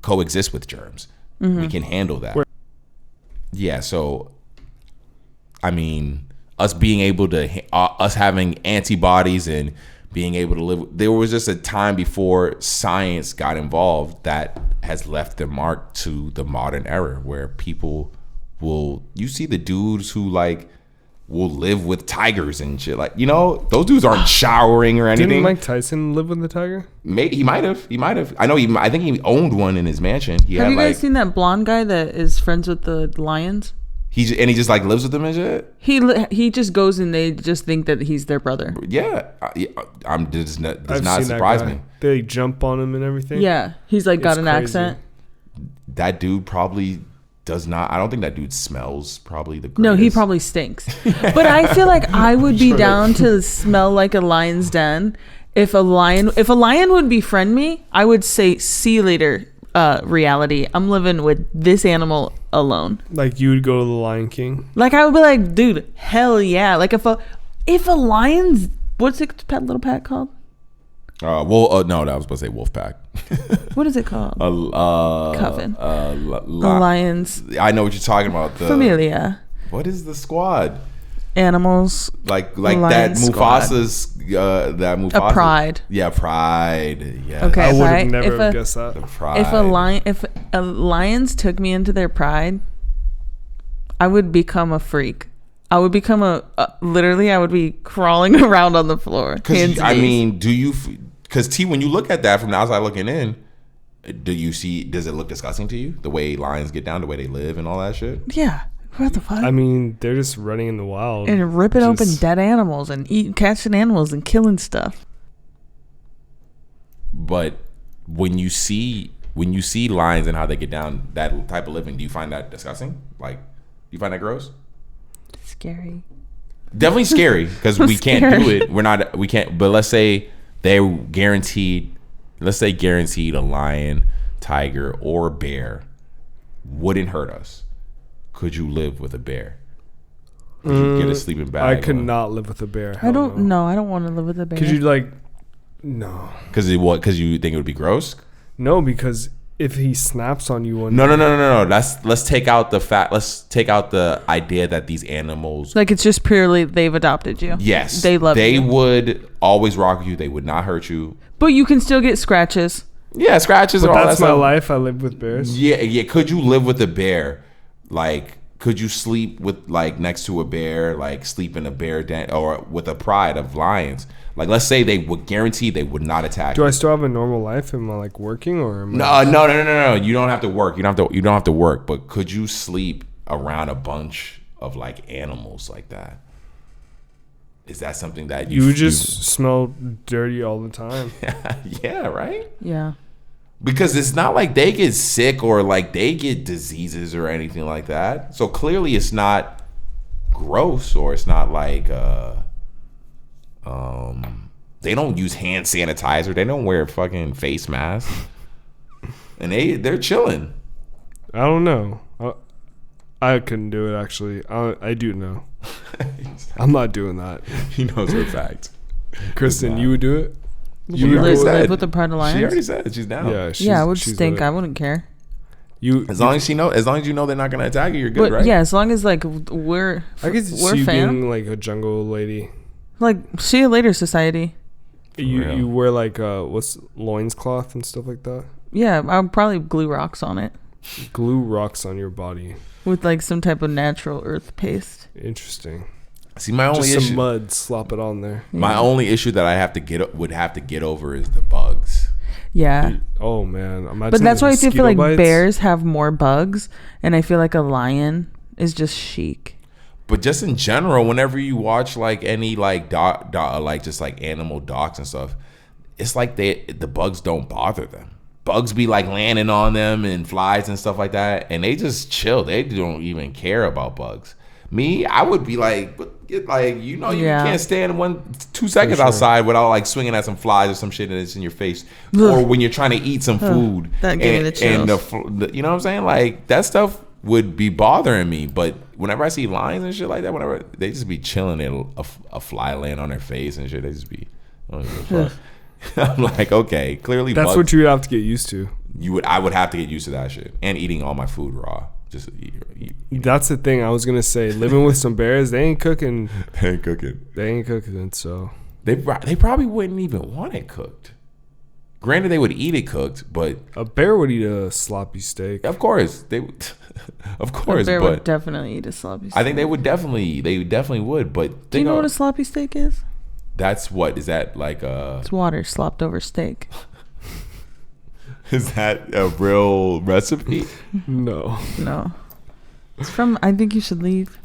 coexist with germs. We can handle that. Yeah, so I mean, us being able to, us having antibodies and being able to live. There was just a time before science got involved that has left their mark to the modern era, where people you see the dudes who like will live with tigers and shit. Like, you know, those dudes aren't showering or anything. Didn't Mike Tyson live with the tiger? Maybe he might have. I know. I think he owned one in his mansion. Have you guys seen that blonde guy that is friends with the lions? He just like lives with them and shit. He just goes and they just think that he's their brother. Yeah, does not surprise me. They like, jump on him and everything. Yeah, he's like got an accent. That dude probably does not. I don't think that dude smells probably the greatest. No, he probably stinks. But I feel like I would be down to smell like a lion's den. If a lion would befriend me, I would say, see you later, reality. I'm living with this animal alone. Like you would go to the Lion King. Like I would be like, dude, hell yeah. Like if a lion's, what's it, little Pat called? No, that was supposed to say wolf pack. What is it called? Coven. The lions. I know what you're talking about. The Familia. What is the squad? Animals. Like that Mufasa's. A pride. Yeah, pride. Yeah. Okay, I would have never have guessed that. The pride. If a lions took me into their pride, I would become a freak. I would become literally I would be crawling around on the floor. I mean, because T, when you look at that from the outside looking in, does it look disgusting to you? The way lions get down, the way they live and all that shit? Yeah. What the fuck? I mean, they're just running in the wild. And ripping open dead animals and catching animals and killing stuff. But when you see lions and how they get down, that type of living, do you find that disgusting? Like, do you find that gross? Scary. Definitely scary, because we can't do it. We can't. But let's say they're guaranteed. Let's say guaranteed a lion, tiger, or bear wouldn't hurt us. Could you live with a bear? Could you get a sleeping bag? I could not live with a bear. I don't know. I don't want to live with a bear. Could you like? No. Because you think it would be gross? No, because if he snaps on you one No. Let's take out the fact. Let's take out the idea that these animals, like, it's just purely they've adopted you. Yes, they love you. They would always rock you. They would not hurt you. But you can still get scratches. Yeah, scratches. But and all that's that my stuff. life. I live with bears. Yeah. Could you live with a bear? Like, could you sleep with next to a bear? Like, sleep in a bear den, or with a pride of lions? Like, let's say they would guarantee they would not attack. Do I still have a normal life? Am I like working or? No. You don't have to work. You don't have to work. But could you sleep around a bunch of like animals like that? Is that something that you just smell dirty all the time? Yeah. Right. Yeah. Because it's not like they get sick or like they get diseases or anything like that. So clearly it's not gross, or it's not like they don't use hand sanitizer. They don't wear fucking face masks. And they're chilling. I don't know. I couldn't do it actually. I do know. I'm not doing that. He knows for a fact. Kristen, you would do it? She You already live said. with the Pride Alliance? She already said she's down. Yeah, I would she's stink. with it. I wouldn't care. You As long as you know they're not gonna attack you, you're good, But right? yeah, as long as like we're I could we're see you fam. being like a jungle lady. Like, see you later, society. real. You wear like what's loincloth and stuff like that. Yeah, I'll probably glue rocks on it Glue rocks on your body. with like some type of natural earth paste. Interesting. See, my only Just issue, some mud, slop it on there. my only issue that I would have to get over is the bugs. Yeah. Oh man, imagine But that's the why I feel mosquito like bites. bears have more bugs, and I feel like a lion is just chic. But just in general, whenever you watch like any like like just like animal docs and stuff, it's like the bugs don't bother them. Bugs be like landing on them and flies and stuff like that, and they just chill. They don't even care about bugs. Me, I would be like, you can't stand 2 seconds sure. outside without like swinging at some flies or some shit and it's in your face, or when you're trying to eat some food. That gave me the chills. And you know what I'm saying? Like that stuff would be bothering me. But whenever I see lions and shit like that, whenever they just be chilling, a fly land on their face and shit, they just be. I don't give a fuck. I'm like, okay, clearly That's bugs, what you would have to get used to. I would have to get used to that shit and eating all my food raw. Just eat. That's the thing I was gonna say. Living with some bears, they ain't cooking. They ain't cooking. They ain't cooking it. So They probably wouldn't even want it cooked. Granted, they would eat it cooked, but a bear would eat a sloppy steak. of course they would. Of A course, bear but would definitely eat a sloppy steak. I think they definitely would. But Do you know what a sloppy steak is? that's what is that like a It's water slopped over steak. is that a real recipe? No. No. It's from I Think You Should Leave.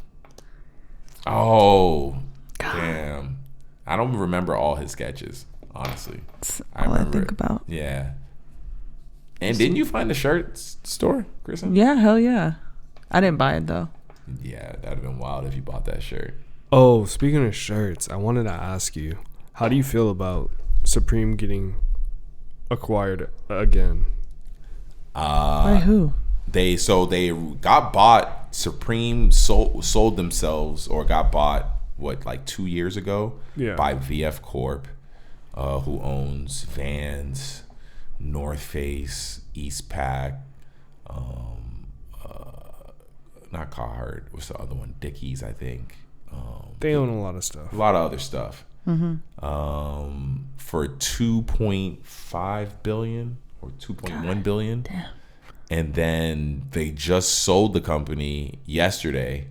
Oh, damn! I don't remember all his sketches, honestly. That's I all I remember think it. about. Yeah. And didn't you find the shirt store, Kristen? Yeah, hell yeah. I didn't buy it though. Yeah, that'd have been wild if you bought that shirt. Oh, speaking of shirts, I wanted to ask you, how do you feel about Supreme getting acquired again? By who? They got bought. Supreme sold themselves or got bought like 2 years ago by VF Corp, who owns Vans, North Face, Eastpak, not Carhartt. What's the other one? Dickies, I think. They own a lot of stuff. A lot of other stuff. For $2.5 billion or $2.1 billion. Damn. And then they just sold the company yesterday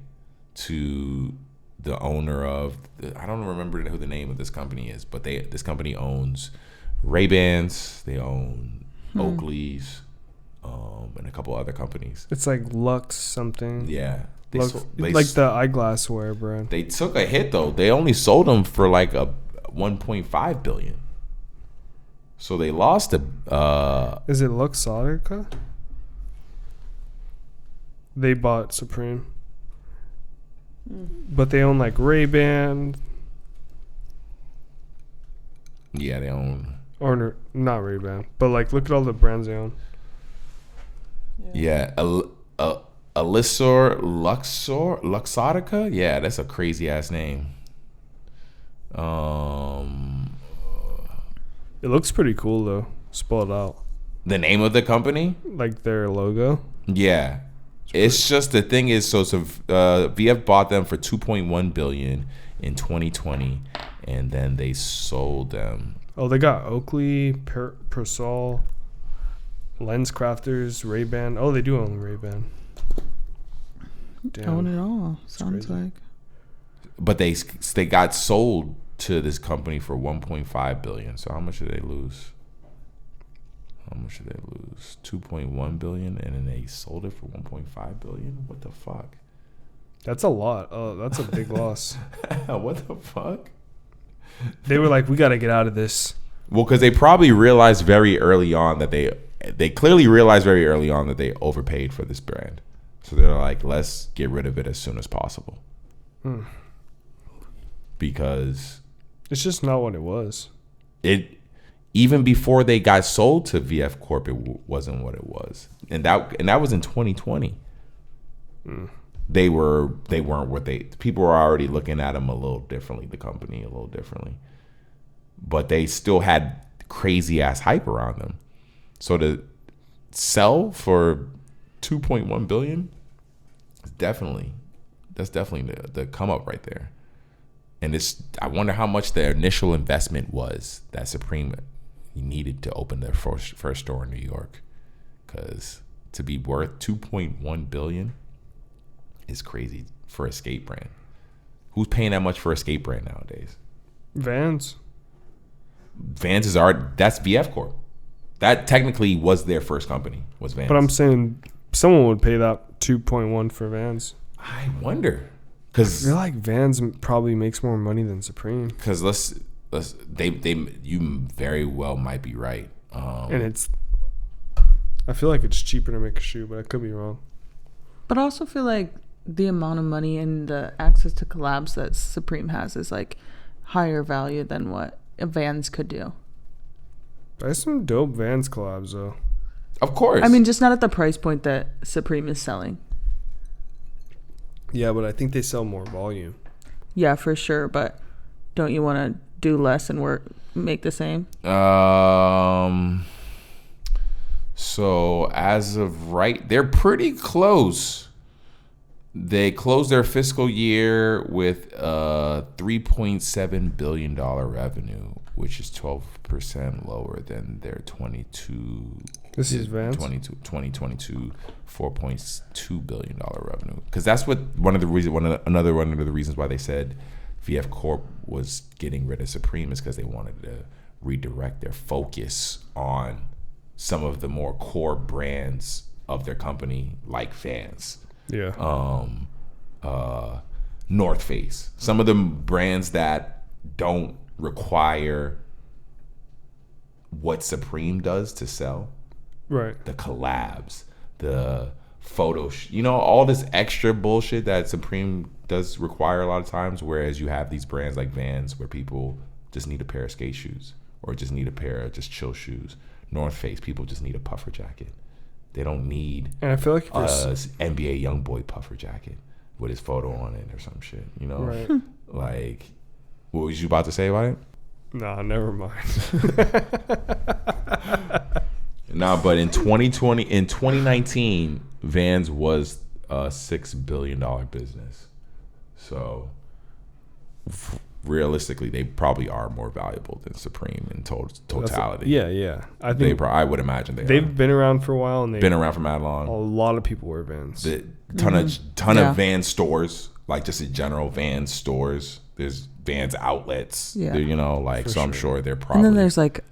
to the owner of I don't remember who the name of this company is, but this company owns Ray-Bans, they own Oakley's, and a couple other companies. It's like Lux something. Yeah. Like the eyeglassware brand. They took a hit though. They only sold them for like a 1.5 billion. So they lost Is it Luxottica? They bought Supreme. But they own like Ray-Ban. Yeah, they own. Or not Ray-Ban. But like, look at all the brands they own. Yeah, Luxottica. Yeah, that's a crazy ass name. It looks pretty cool though. Spelled out. The name of the company? Like their logo. Yeah. It's just the thing is, VF bought them for $2.1 billion in 2020, and then they sold them. Oh, they got Oakley, Persol, Lens Crafters, Ray-Ban. Oh, they do own Ray-Ban. Damn. Own it all. Sounds crazy. like. But they got sold to this company for $1.5 billion. So how much did they lose? 2.1 billion, and then they sold it for 1.5 billion. What the fuck? That's a lot. Oh, that's a big loss. What the fuck? They were like, we got to get out of this. Well, because they probably realized very early on that they clearly realized very early on that they overpaid for this brand. So they're like, let's get rid of it as soon as possible. Because It's just not what it was. Even before they got sold to VF Corp, it wasn't what it was, and that was in 2020. they weren't what people were already looking at them a little differently, the company a little differently, but they still had crazy ass hype around them. So to sell for $2.1 billion, that's definitely the come up right there. And I wonder how much their initial investment was that Supreme needed to open their first store in New York, because to be worth $2.1 billion is crazy for a skate brand. Who's paying that much for a skate brand nowadays? Vans. Vans that's VF Corp. That technically was their first company, was Vans. But I'm saying someone would pay that 2.1 for Vans. I wonder, I because feel like Vans probably makes more money than Supreme. Because you very well might be right. And I feel like it's cheaper to make a shoe, but I could be wrong. But I also feel like the amount of money and the access to collabs that Supreme has is like higher value than what Vans could do. There's some dope Vans collabs though. Of course. I mean, just not at the price point that Supreme is selling. Yeah, but I think they sell more volume. Yeah, for sure. But don't you want to do less and make the same? So as of right, they're pretty close. They closed their fiscal year with $3.7 billion revenue, which is 12% lower than their 2022 $4.2 billion revenue. Because that's what another one of the reasons why they said VF Corp was getting rid of Supreme is because they wanted to redirect their focus on some of the more core brands of their company, like Vans. Yeah. North Face. Some of the brands that don't require what Supreme does to sell. Right. The collabs, the photo, all this extra bullshit that Supreme does require a lot of times, whereas you have these brands like Vans where people just need a pair of skate shoes or just need a pair of just chill shoes. North Face, people just need a puffer jacket. They don't need and I feel like NBA YoungBoy puffer jacket with his photo on it or some shit, Right. Like, what was you about to say about it? Nah, never mind. Nah, but in 2019, Vans was a $6 billion business. So realistically, they probably are more valuable than Supreme in totality. Yeah. I think I would imagine they've been around for a while, and they've been around for mad long. A lot of people wear Vans. The ton of Vans stores, like just in general Vans stores. There's Vans outlets. Yeah. I'm sure they're probably. And then there's like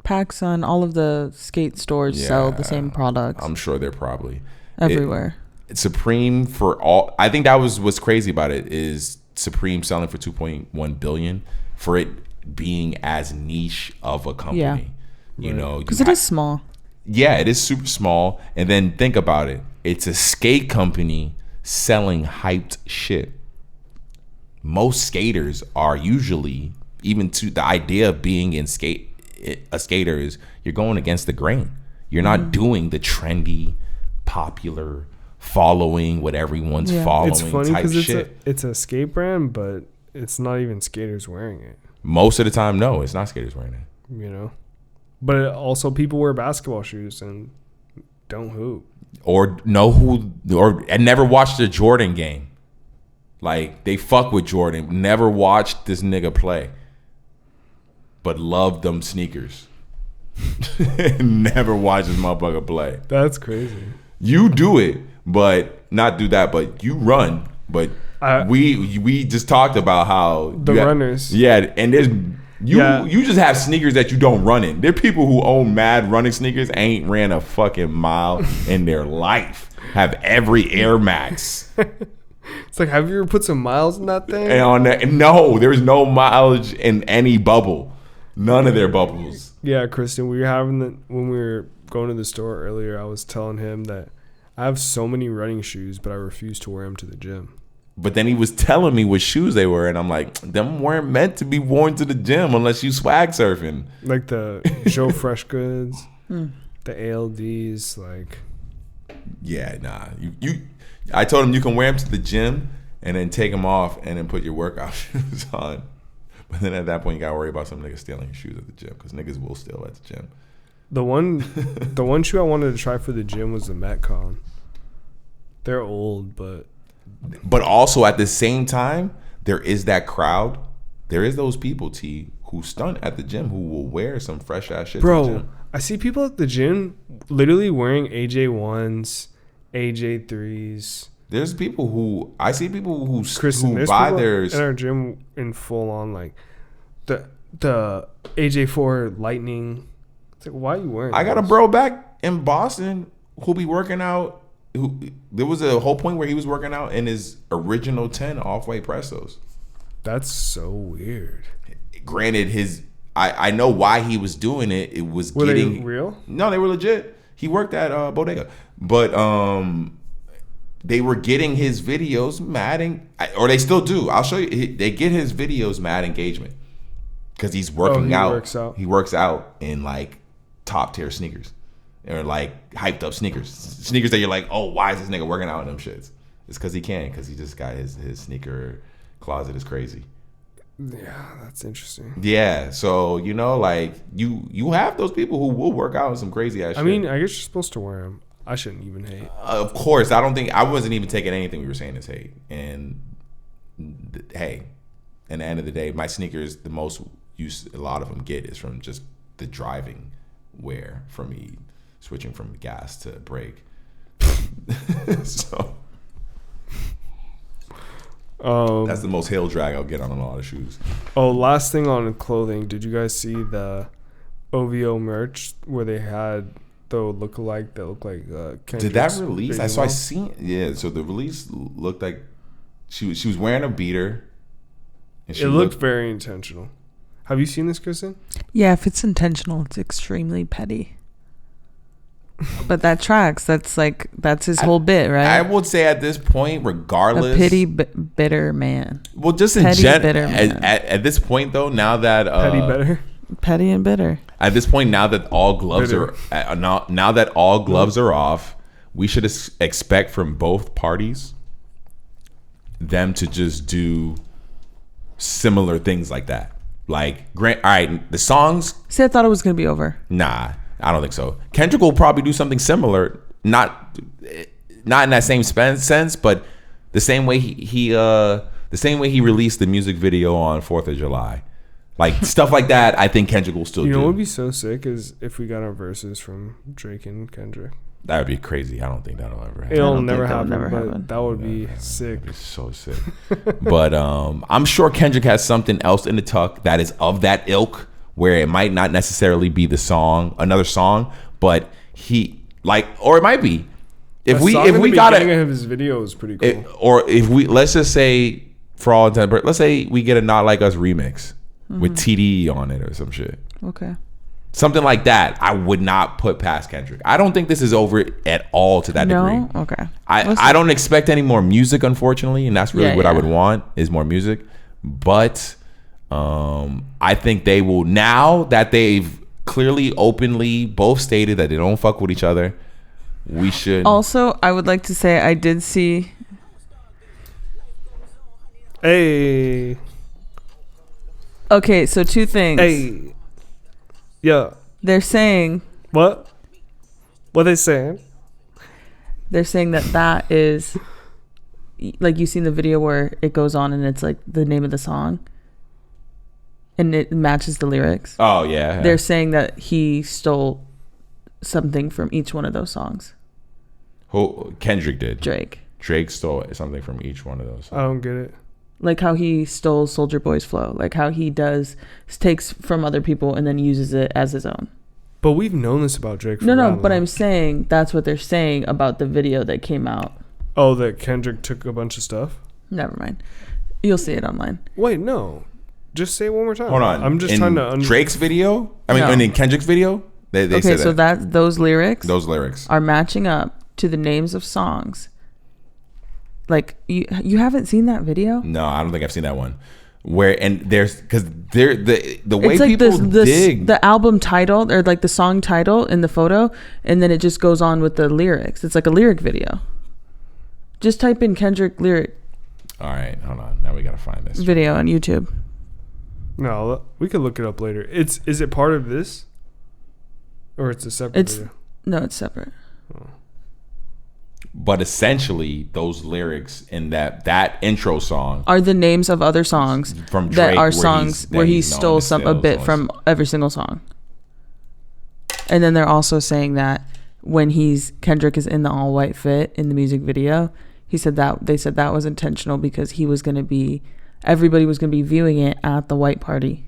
PacSun, all of the skate stores sell the same products. I'm sure they're probably everywhere. Supreme for all. I think that was what's crazy about it is Supreme selling for $2.1 billion for it being as niche of a company. Yeah. Because it is small. Yeah, it is super small. And then think about it. It's a skate company selling hyped shit. Most skaters are usually, even to the idea of being a skater is you're going against the grain. You're not doing the trendy, popular, following what everyone's following. It's funny because it's a skate brand, but it's not even skaters wearing it. Most of the time, no, it's not skaters wearing it. But also people wear basketball shoes and don't hoop. Or never watched a Jordan game. Like, they fuck with Jordan. Never watched this nigga play. But love them sneakers. Never watched this motherfucker play. That's crazy. You do it, but not do that. But you run. But we just talked about how the runners. Yeah, and there's you just have sneakers that you don't run in. There are people who own mad running sneakers, ain't ran a fucking mile in their life. Have every Air Max. It's like, have you ever put some miles in that thing? And no, there's no mileage in any bubble. None of their bubbles. Yeah, Kristen, when we were going to the store earlier, I was telling him that I have so many running shoes, but I refuse to wear them to the gym. But then he was telling me what shoes they were, and I'm like, them weren't meant to be worn to the gym unless you swag surfing. Like the Joe Fresh Goods, the ALDs, like. Yeah, nah. I told him you can wear them to the gym and then take them off and then put your workout shoes on. But then at that point, you gotta worry about some niggas stealing your shoes at the gym because niggas will steal at the gym. The one shoe I wanted to try for the gym was the Metcon. They're old, but also at the same time, there is that crowd. There is those people, T, who stunt at the gym who will wear some fresh ass shit. Bro, to the gym. I see people at the gym literally wearing AJ1s, AJ3s. There's people who I see people who Kristen, who buy people theirs in our gym in full on like the AJ4 Lightning. It's like, why are you wearing? I got a bro back in Boston who be working out. There was a whole point where he was working out in his original 10 off-white Prestos. That's so weird. Granted, I know why he was doing it. It was Were getting they real? No, they were legit. He worked at Bodega, but they were getting his videos mad, or they still do. I'll show you. They get his videos mad engagement because he's working out. He works out in like top tier sneakers. Or like hyped up sneakers that you're like, oh, why is this nigga working out in them shits? It's because he can, because he just got his sneaker closet is crazy. Yeah, that's interesting. Yeah, so you know, like you have those people who will work out in some crazy ass shit. I mean, I guess you're supposed to wear them. I shouldn't even hate. Of course, I wasn't even taking anything we were saying as hate. And hey, in the end of the day, my sneakers, the most use a lot of them get is from just the driving wear from me. Switching from gas to brake. So that's the most heel drag I'll get on a lot of shoes. Oh, last thing on clothing. Did you guys see the OVO merch where they had the lookalike that looked like Kendrick's? Did that release? I seen. Yeah. So the release looked like she was wearing a beater. And it looked very intentional. Have you seen this, Kristen? Yeah, if it's intentional, it's extremely petty. But that tracks. That's his whole bit, right? I would say at this point, regardless, a pity bitter man. Well, just in general, at this point though, now that petty and bitter. At this point, now that all gloves are off, we should expect from both parties them to just do similar things like that. Like, all right, the songs. See, I thought it was gonna be over. Nah. I don't think so. Kendrick will probably do something similar, not in that same sense, but the same way he released the music video on 4th of July, like stuff like that. I think Kendrick will still do. You know what would be so sick is if we got our verses from Drake and Kendrick. That would be crazy. I don't think that'll ever happen. It'll never happen, but that would be sick. It's so sick. But I'm sure Kendrick has something else in the tuck that is of that ilk, where it might not necessarily be another song, but or it might be. If we got of his video is pretty cool. Or if let's just say, for all intents, let's say we get a Not Like Us remix with TDE on it or some shit. Okay. Something like that, I would not put past Kendrick. I don't think this is over at all to that degree. Okay. I don't expect any more music, unfortunately, and that's really what I would want is more music. But I think they will, now that they've clearly, openly both stated that they don't fuck with each other, we should. Also, I would like to say I did see. Hey. Okay, so two things. Hey. Yeah. They're saying. What? What are they saying? They're saying that is, like, you've seen the video where it goes on and it's like the name of the song. And it matches the lyrics. Oh, yeah. They're saying that he stole something from each one of those songs. Who? Kendrick did. Drake stole something from each one of those songs. I don't get it. Like how he stole Soulja Boy's flow. Like how he takes from other people and then uses it as his own. But we've known this about Drake for No, but I'm saying that's what they're saying about the video that came out. Oh, that Kendrick took a bunch of stuff? Never mind. You'll see it online. Wait, no. Just say it one more time. Hold on. I'm just trying to Drake's video? In Kendrick's video? They okay, said so those lyrics are matching up to the names of songs. Like you haven't seen that video? No, I don't think I've seen that one. Where because the way it's like people dig the album title or like the song title in the photo, and then it just goes on with the lyrics. It's like a lyric video. Just type in Kendrick lyric All right, hold on. Now we gotta find this video on YouTube. No, we could look it up later. Is it part of this, or it's a separate video? No, it's separate. But essentially, those lyrics in that intro song Are the names of other songs from Drake that are where songs that where he he's known stole to a steal bit songs. from every single song. And then they're also saying that when Kendrick is in the all white fit in the music video, they said that was intentional because everybody was gonna be viewing it at the white party.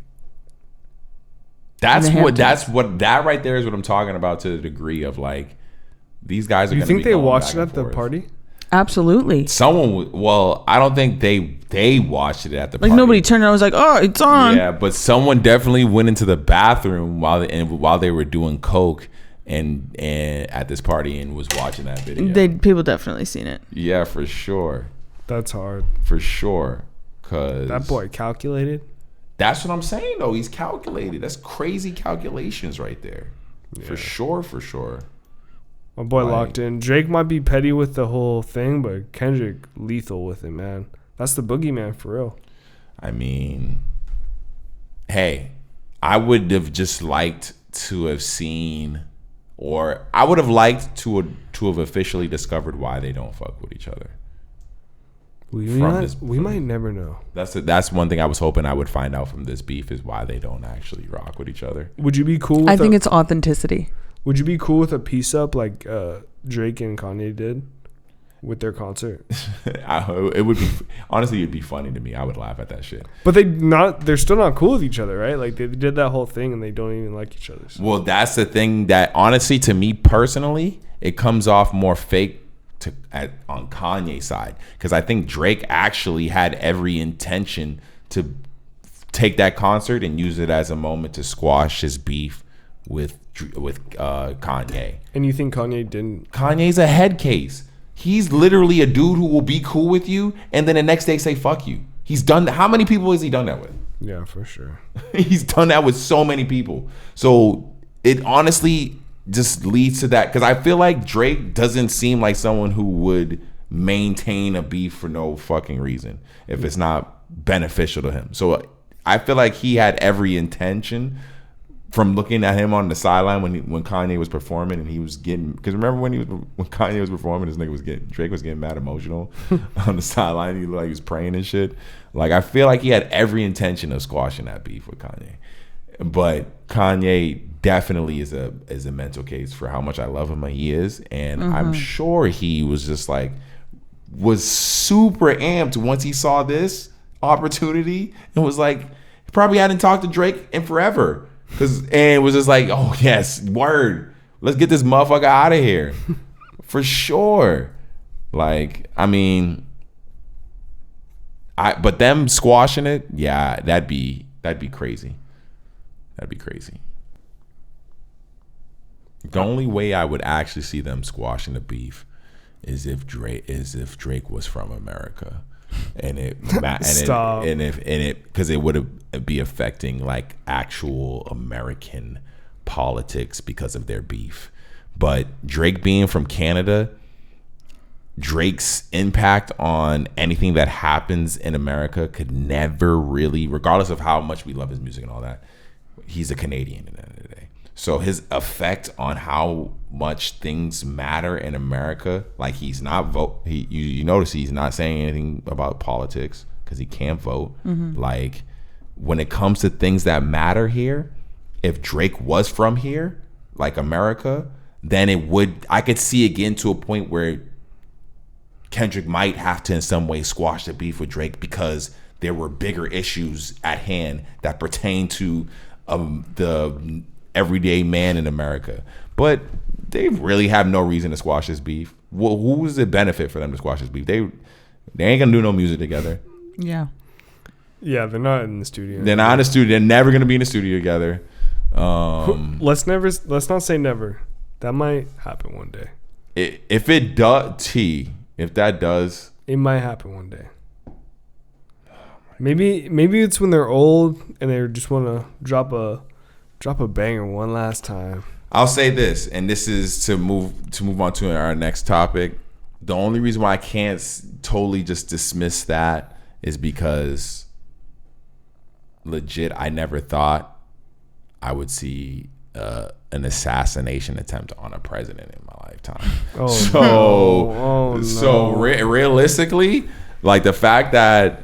That right there is what I'm talking about, to the degree of like, these guys are. Do you gonna think be they going watched back it and at the forth. party? Absolutely. I don't think they watched it at the Like party. nobody turned around and was like, "Oh, it's on." Yeah, but someone definitely went into the bathroom while they were doing coke and at this party and was watching that video. People definitely seen it. Yeah, for sure, That's hard. for sure. Cause That boy calculated. That's what I'm saying though. He's calculated. That's crazy calculations right there. For sure, for sure. My boy Like- locked in. Drake might be petty with the whole thing, but Kendrick lethal with it, man. That's the boogeyman for real. I mean, hey, I would have just liked to have seen, or I would have liked to have officially discovered why they don't fuck with each other. We from might never know. That's one thing I was hoping I would find out from this beef, is why they don't actually rock with each other. Would you be cool with I think it's authenticity. Would you be cool with a piece up like Drake and Kanye did with their concert? It would be, honestly, it'd be funny to me. I would laugh at that shit. But they're still not cool with each other, right? Like they did that whole thing and they don't even like each other. So. Well, that's the thing that, honestly, to me personally, it comes off more fake on Kanye's side, because I think Drake actually had every intention to take that concert and use it as a moment to squash his beef with Kanye. And you think Kanye didn't? Kanye's a head case. He's literally a dude who will be cool with you and then the next day say fuck you. He's done that. How many people has he done that with? Yeah, for sure. He's done that with so many people. So it honestly just leads to that, because I feel like Drake doesn't seem like someone who would maintain a beef for no fucking reason if it's not beneficial to him. So I feel like he had every intention, from looking at him on the sideline when Kanye was performing and he was getting, because remember when Kanye was performing, Drake was getting mad emotional on the sideline. He looked like he was praying and shit. Like, I feel like he had every intention of squashing that beef with Kanye, but Kanye definitely is a mental case for how much I love him. He is, and I'm sure he was just like, was super amped once he saw this opportunity and was like, he probably hadn't talked to Drake in forever. And was just like, oh yes, word, let's get this motherfucker out of here. For sure. Like, I mean, but them squashing it, yeah, that'd be crazy. That'd be crazy. The only way I would actually see them squashing the beef is if Drake was from America. And it because it would be affecting like actual American politics because of their beef. But Drake being from Canada, Drake's impact on anything that happens in America could never really, regardless of how much we love his music and all that, he's a Canadian at the end of the day. So his effect on how much things matter in America, like he's not you notice he's not saying anything about politics because he can't vote. Like, when it comes to things that matter here, if Drake was from here, like America, then I could see it getting to a point where Kendrick might have to in some way squash the beef with Drake because there were bigger issues at hand that pertain to the everyday man in America. But they really have no reason to squash this beef. Well, who's the benefit for them to squash this beef? They ain't gonna do no music together. Yeah. Yeah, they're not in the studio. They're not in the studio. They're never gonna be in the studio together. Let's not say never. That might happen one day. If it does, if that does, it might happen one day. Maybe it's when they're old and they just want to drop a banger one last time. I'll say this, and this is to move on to our next topic. the only reason why I can't totally just dismiss that is because legit, I never thought I would see an assassination attempt on a president in my lifetime. Realistically, like the fact that,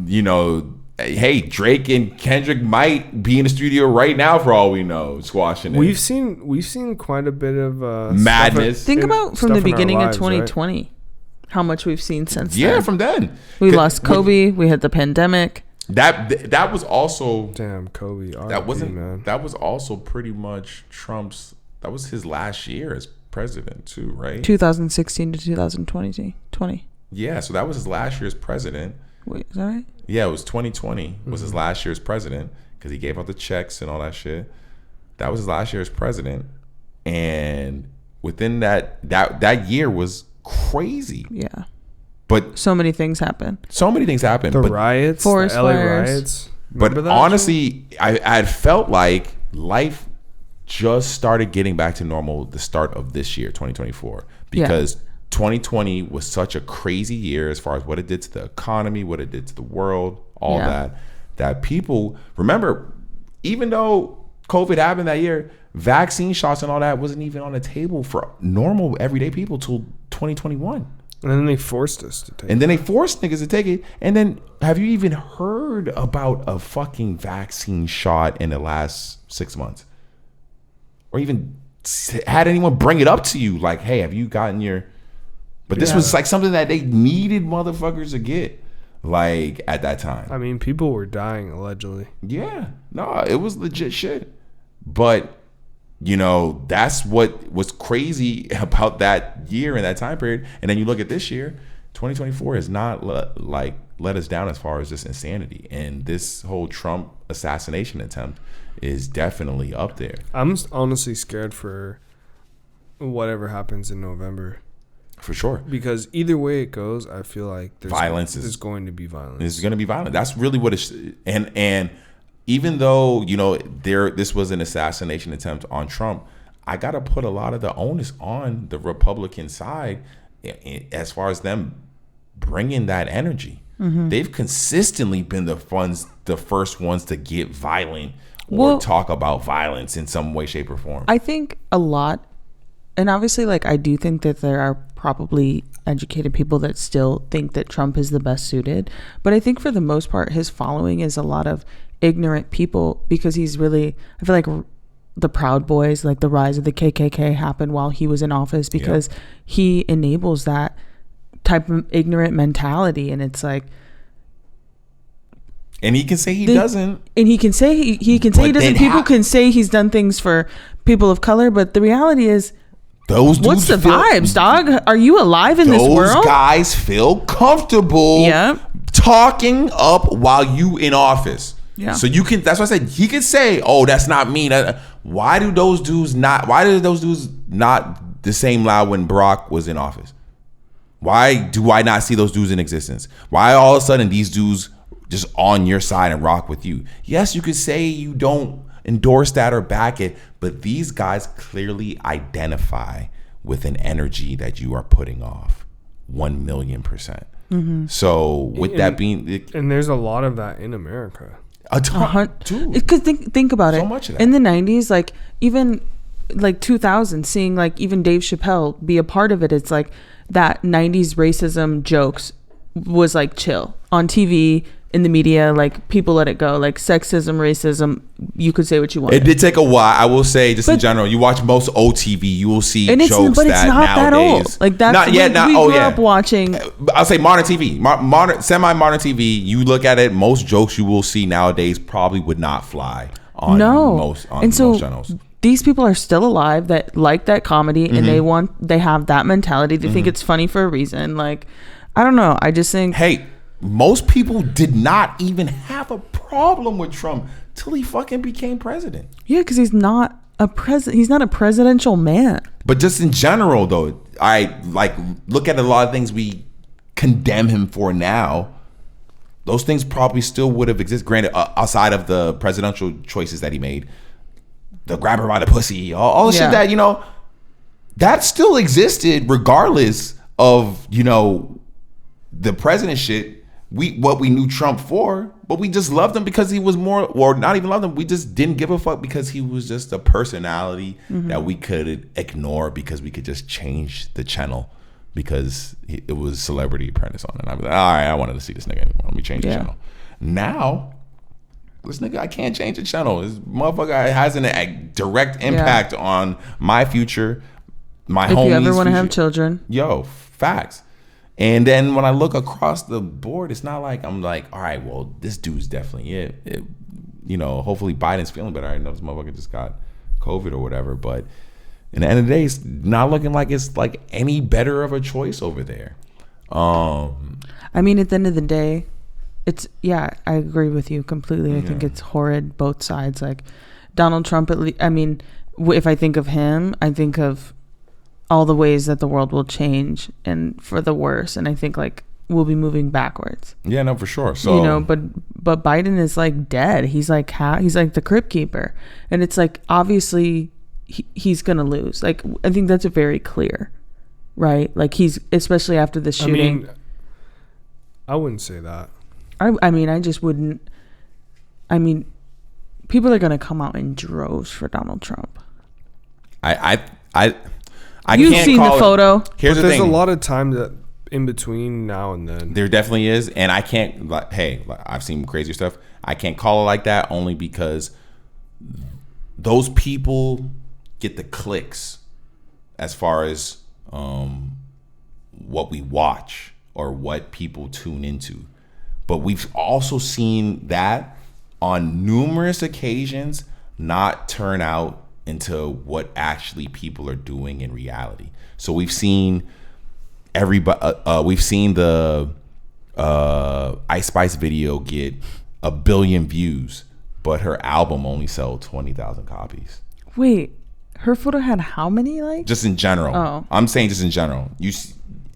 you know, hey, Drake and Kendrick might be in the studio right now for all we know, squashing it. We've seen quite a bit of madness. Think about from the beginning of 2020, right? How much we've seen since then. Yeah, from then. We lost Kobe. We had the pandemic. That was also damn Kobe. That was also pretty much Trump's. That was his last year as president too, right? 2016 to 2020. Yeah, so that was his last year as president. Wait, is that right? Yeah, it was 2020 was his last year as president because he gave out the checks and all that shit. That was his last year as president, and within that year was crazy. Yeah. But so many things happened. The riots, forest the LA fires. riots. But honestly, I had felt like life just started getting back to normal the start of this year, 2024, because 2020 was such a crazy year as far as what it did to the economy, what it did to the world, all that people remember. Even though COVID happened that year, vaccine shots and all that wasn't even on the table for normal everyday people till 2021. And then they forced us to take it. And then they forced niggas to take it. And then have you even heard about a fucking vaccine shot in the last 6 months? Or even had anyone bring it up to you? Like, hey, have you gotten your... But this was like something that they needed motherfuckers to get, like, at that time. I mean, people were dying, allegedly. Yeah. No, it was legit shit. But... you know, that's what was crazy about that year and that time period. And then you look at this year, 2024 has not let us down as far as just insanity. And this whole Trump assassination attempt is definitely up there. I'm honestly scared for whatever happens in November. For sure. Because either way it goes, I feel like there's going to be violence. There's going to be violence. That's really what it's... And even though, you know, this was an assassination attempt on Trump, I got to put a lot of the onus on the Republican side as far as them bringing that energy. Mm-hmm. They've consistently been the first ones to get violent or talk about violence in some way, shape, or form. I think a lot, and obviously, like, I do think that there are probably educated people that still think that Trump is the best suited. But I think for the most part, his following is a lot of ignorant people, because he's really, I feel like the Proud Boys, like the rise of the KKK happened while he was in office, because he enables that type of ignorant mentality. And it's like, and he can say he doesn't, and he can say he can say he doesn't. People can say he's done things for people of color, but the reality is, those dudes what's the vibes, dog? Are you alive in this world? Those guys feel comfortable talking up while you in office. Yeah. So you can, that's why I said he could say, oh, that's not me. Why did those dudes not the same loud when Barack was in office? Why do I not see those dudes in existence? Why all of a sudden these dudes just on your side and rock with you? Yes, you could say you don't endorse that or back it, but these guys clearly identify with an energy that you are putting off 1,000,000%. Mm-hmm. So with that being... and there's a lot of that in America. A ton, because think about it. So much of that. In the 90s, like even like 2000, seeing like even Dave Chappelle be a part of it, it's like that 90s racism jokes was like chill on TV, in the media, like people let it go, like sexism, racism, you could say what you want. It did take a while, I will say, just in general. You watch most OTV, you will see jokes that nowadays, that old. Like that's not yet. We grew up watching. I'll say modern TV, semi-modern TV. You look at it, most jokes you will see nowadays probably would not fly on most channels. These people are still alive that like that comedy, and they have that mentality. They think it's funny for a reason. Like, I don't know. I just think, hey, most people did not even have a problem with Trump till he fucking became president. Yeah, because he's not a presidential man. But just in general, though, I like look at a lot of things we condemn him for now. Those things probably still would have existed. Granted, outside of the presidential choices that he made, the grab her by the pussy, all the shit that that still existed regardless of, you know, the president shit. What we knew Trump for, but we just loved him because he was more, or not even loved him. We just didn't give a fuck because he was just a personality that we could ignore because we could just change the channel because it was Celebrity Apprentice on, and I'd be like, all right, I wanted to see this nigga anymore. Let me change the channel. Now, this nigga, I can't change the channel. This motherfucker has a direct impact on my future, my homies. If you ever want to have children, facts. And then when I look across the board, it's not like I'm like, all right, well, this dude's definitely it. You know, hopefully Biden's feeling better. I know this motherfucker just got COVID or whatever, but in the end of the day, it's not looking like it's like any better of a choice over there. I mean, at the end of the day, it's I agree with you completely. I think it's horrid, both sides. Like Donald Trump, at least, I mean, if I think of him, I think of all the ways that the world will change and for the worse, and I think like we'll be moving backwards. Yeah, no, for sure. So, you know, but Biden is like dead. He's like the crypt keeper, and it's like obviously he's gonna lose. Like I think that's very clear, right? Like he's, especially after the shooting. I wouldn't say that. I mean, I just wouldn't. I mean, people are gonna come out in droves for Donald Trump. You've can't seen the photo. Here's the thing. There's a lot of time that in between now and then. There definitely is, and I can't. I've seen crazy stuff. I can't call it like that only because those people get the clicks as far as what we watch or what people tune into. But we've also seen that on numerous occasions not turn out into what actually people are doing in reality. So we've seen we've seen the Ice Spice video get 1 billion views, but her album only sold 20,000 copies. Wait, her photo had how many likes? Just in general. Oh. I'm saying just in general.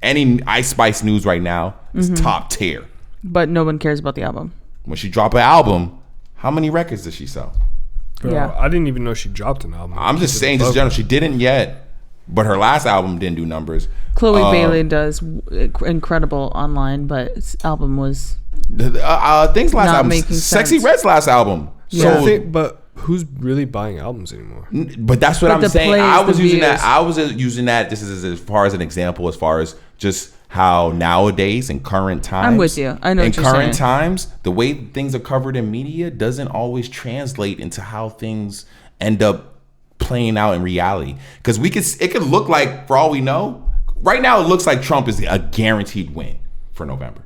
Any Ice Spice news right now is top tier. But no one cares about the album. When she drop an album, how many records does she sell? Bro, I didn't even know she dropped an album. I'm just saying, just general. She didn't yet, but her last album didn't do numbers. Chloe Bailey does incredible online, but his album was things last album. Sexy Red's last album. Yeah. So, but who's really buying albums anymore? But that's what I'm saying. I was using that. This is as far as an example, as far as just how nowadays in current times. I'm with you. I know what you're saying. In current times, the way things are covered in media doesn't always translate into how things end up playing out in reality. Because it could look like, for all we know, right now it looks like Trump is a guaranteed win for November.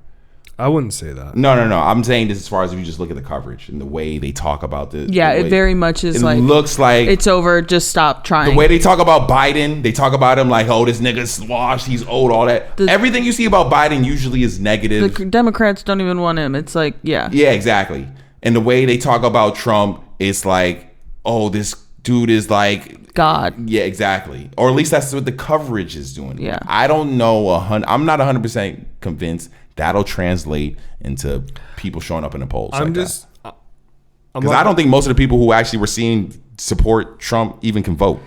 I wouldn't say that. No. I'm saying this as far as if you just look at the coverage and the way they talk about this. Yeah, it very much is like. It looks like it's over. Just stop trying. The way they talk about Biden, they talk about him like, oh, this nigga's washed, he's old, all that. Everything you see about Biden usually is negative. The Democrats don't even want him. It's like, yeah. Yeah, exactly. And the way they talk about Trump, it's like, oh, this dude is like God. Yeah, exactly. Or at least that's what the coverage is doing. Yeah. I don't know. I'm not 100% convinced that'll translate into people showing up in the polls. Because I don't think most of the people who actually were seeing support Trump even can vote.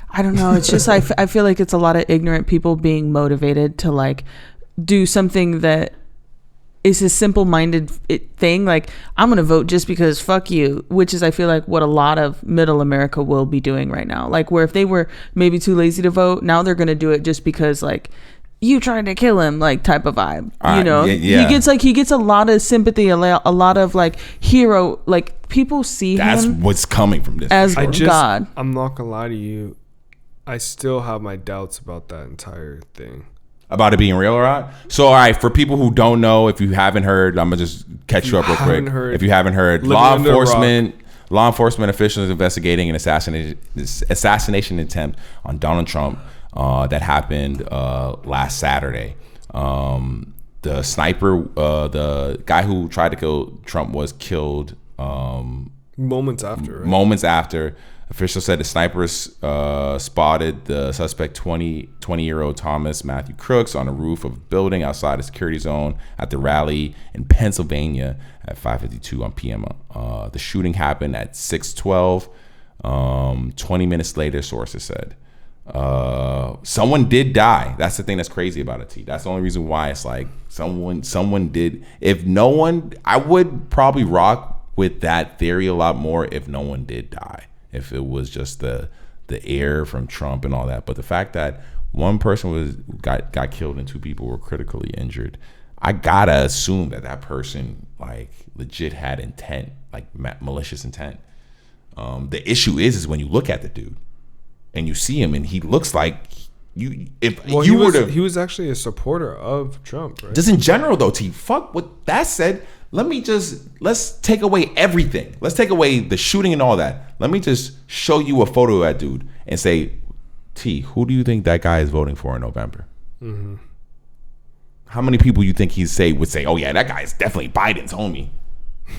I don't know. It's just I feel like it's a lot of ignorant people being motivated to like do something that is a simple-minded thing. Like, I'm going to vote just because fuck you, which is I feel like what a lot of middle America will be doing right now. Like where if they were maybe too lazy to vote, now they're going to do it just because like you tried to kill him, like type of vibe. You know, yeah. He gets a lot of sympathy, a lot of like hero, like people see That's him what's coming from this. as God. I'm not gonna lie to you, I still have my doubts about that entire thing. About it being real or not? So, all right, for people who don't know, if you haven't heard, I'm gonna just catch you up real quick. If you haven't heard, law enforcement officials investigating an assassination attempt on Donald Trump that happened last Saturday. The sniper, the guy who tried to kill Trump, was killed moments after. Right? Moments after. Officials said the snipers spotted the suspect, 20-year-old Thomas Matthew Crooks, on the roof of a building outside a security zone at the rally in Pennsylvania at 5:52 p.m. The shooting happened at 6:12. 20 minutes later, sources said. Someone did die. That's the thing that's crazy about it, T. That's the only reason why it's like someone did. If no one, I would probably rock with that theory a lot more if no one did die. If it was just the air from Trump and all that. But the fact that one person got killed and 2 people were critically injured, I gotta assume that person like legit had intent, like malicious intent. The issue is when you look at the dude and you see him and he looks like you. If well, you he was actually a supporter of Trump, right? Just in general though, T. Fuck what that said. Let's take away everything. Let's take away the shooting and all that. Let me just show you a photo of that dude and say, T, who do you think that guy is voting for in November? Mm-hmm. How many people you think would say, oh yeah, that guy is definitely Biden's homie?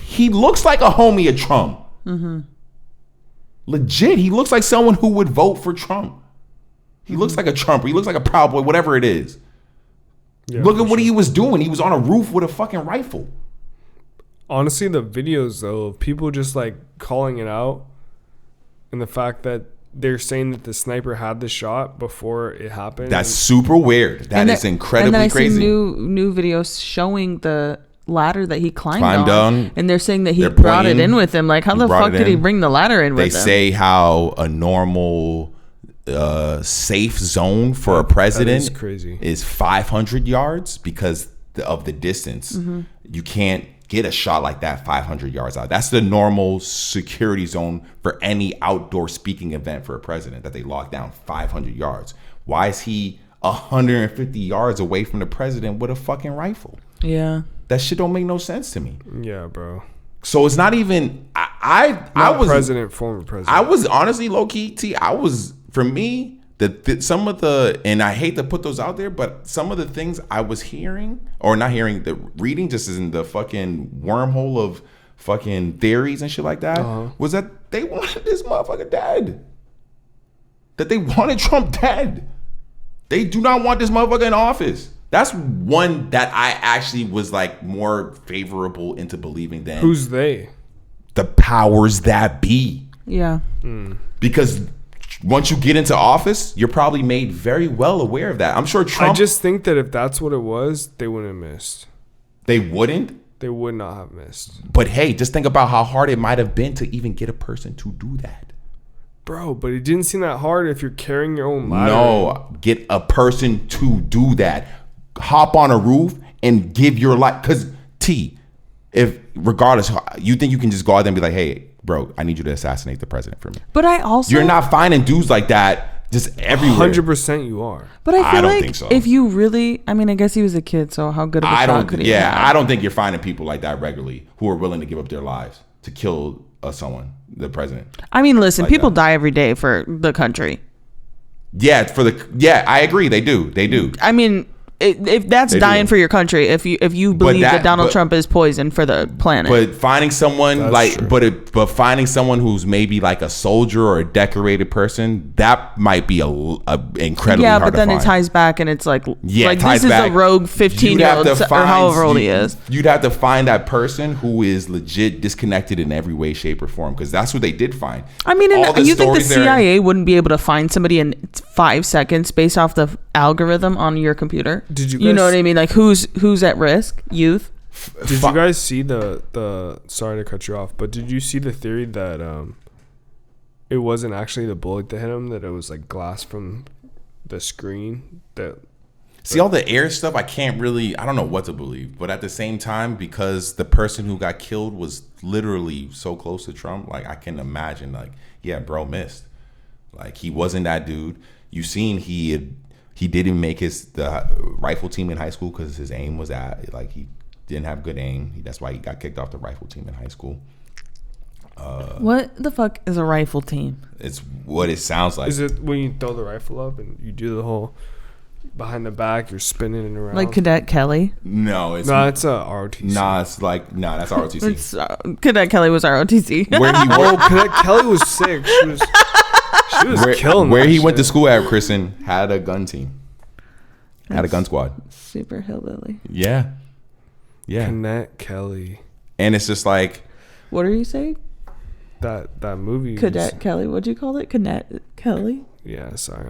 He looks like a homie of Trump. Mm-hmm. Legit, he looks like someone who would vote for Trump. He looks like a Trumper. He looks like a Proud Boy, whatever it is. Yeah, look at what he was doing. He was on a roof with a fucking rifle. Honestly, the videos though of people just like calling it out, and the fact that they're saying that the sniper had the shot before it happened. That's super weird. That is incredibly and then crazy. I see new videos showing the ladder that he climbed on, down, and they're saying that he brought it in with him. Like, how the fuck did he bring the ladder in with him? They say how a normal safe zone for a president is 500 yards because of the distance. Mm-hmm. You can't get a shot like that 500 yards out. That's the normal security zone for any outdoor speaking event for a president, that they lock down 500 yards. Why is he 150 yards away from the president with a fucking rifle? Yeah. That shit don't make no sense to me. Yeah, bro. So it's not even I was former president. I was honestly low key T. I was, for me, some of the, and I hate to put those out there, but some of the things I was hearing, or not hearing, the reading just in the fucking wormhole of fucking theories and shit like that, was that they wanted this motherfucker dead. That they wanted Trump dead. They do not want this motherfucker in office. That's one that I actually was like more favorable into believing than. Who's they? The powers that be. Yeah. Because once you get into office, you're probably made very well aware of that. I'm sure Trump. I just think that if that's what it was, they wouldn't have missed. They wouldn't? They would not have missed. But hey, just think about how hard it might have been to even get a person to do that. Bro, but it didn't seem that hard if you're carrying your own ladder. No, get a person to do that. Hop on a roof and give your life. Because T, if regardless, you think you can just go out there and be like, hey, bro, I need you to assassinate the president for me. But I also, you're not finding dudes like that just everywhere. 100% you are. But I feel don't like think so. If you really, I mean, I guess he was a kid, so how good of a shot could he have? I don't think you're finding people like that regularly who are willing to give up their lives to kill someone, the president. I mean, listen, like people that. die every day for the country. Yeah, I agree. They do. I mean, if that's dying for your country, if you believe that Donald Trump is poison for the planet. But finding someone but finding someone who's maybe like a soldier or a decorated person, that might be a incredibly hard to find. But then it ties back and it's like this is back. a rogue 15-year-old or however old he is. You'd have to find that person who is legit disconnected in every way, shape, or form, because that's what they did find. I mean, you think the CIA wouldn't be able to find somebody in 5 seconds based off the algorithm on your computer? Did you guys, you know what I mean? Like who's at risk? Youth. Did you guys see the sorry to cut you off, but did you see the theory that it wasn't actually the bullet that hit him, that it was like glass from the screen? See, all the air stuff, I don't know what to believe. But at the same time, because the person who got killed was literally so close to Trump, like I can imagine, like, yeah, bro missed. Like he wasn't that dude. You seen he didn't make the rifle team in high school because his aim was he didn't have good aim. That's why he got kicked off the rifle team in high school. What the fuck is a rifle team? It's what it sounds like. Is it when you throw the rifle up and you do the whole behind the back, you're spinning it around? Like Cadet Kelly? No, it's ROTC. That's ROTC. Cadet Kelly was ROTC. Cadet Kelly was sick. She was killing. Where he went to school at, Kristen, had a gun team. Had a gun squad. Super hillbilly. Yeah. Cadet Kelly. And it's just like, what are you saying? That movie. Cadet Kelly. What'd you call it? Cadet Kelly. Yeah. Sorry.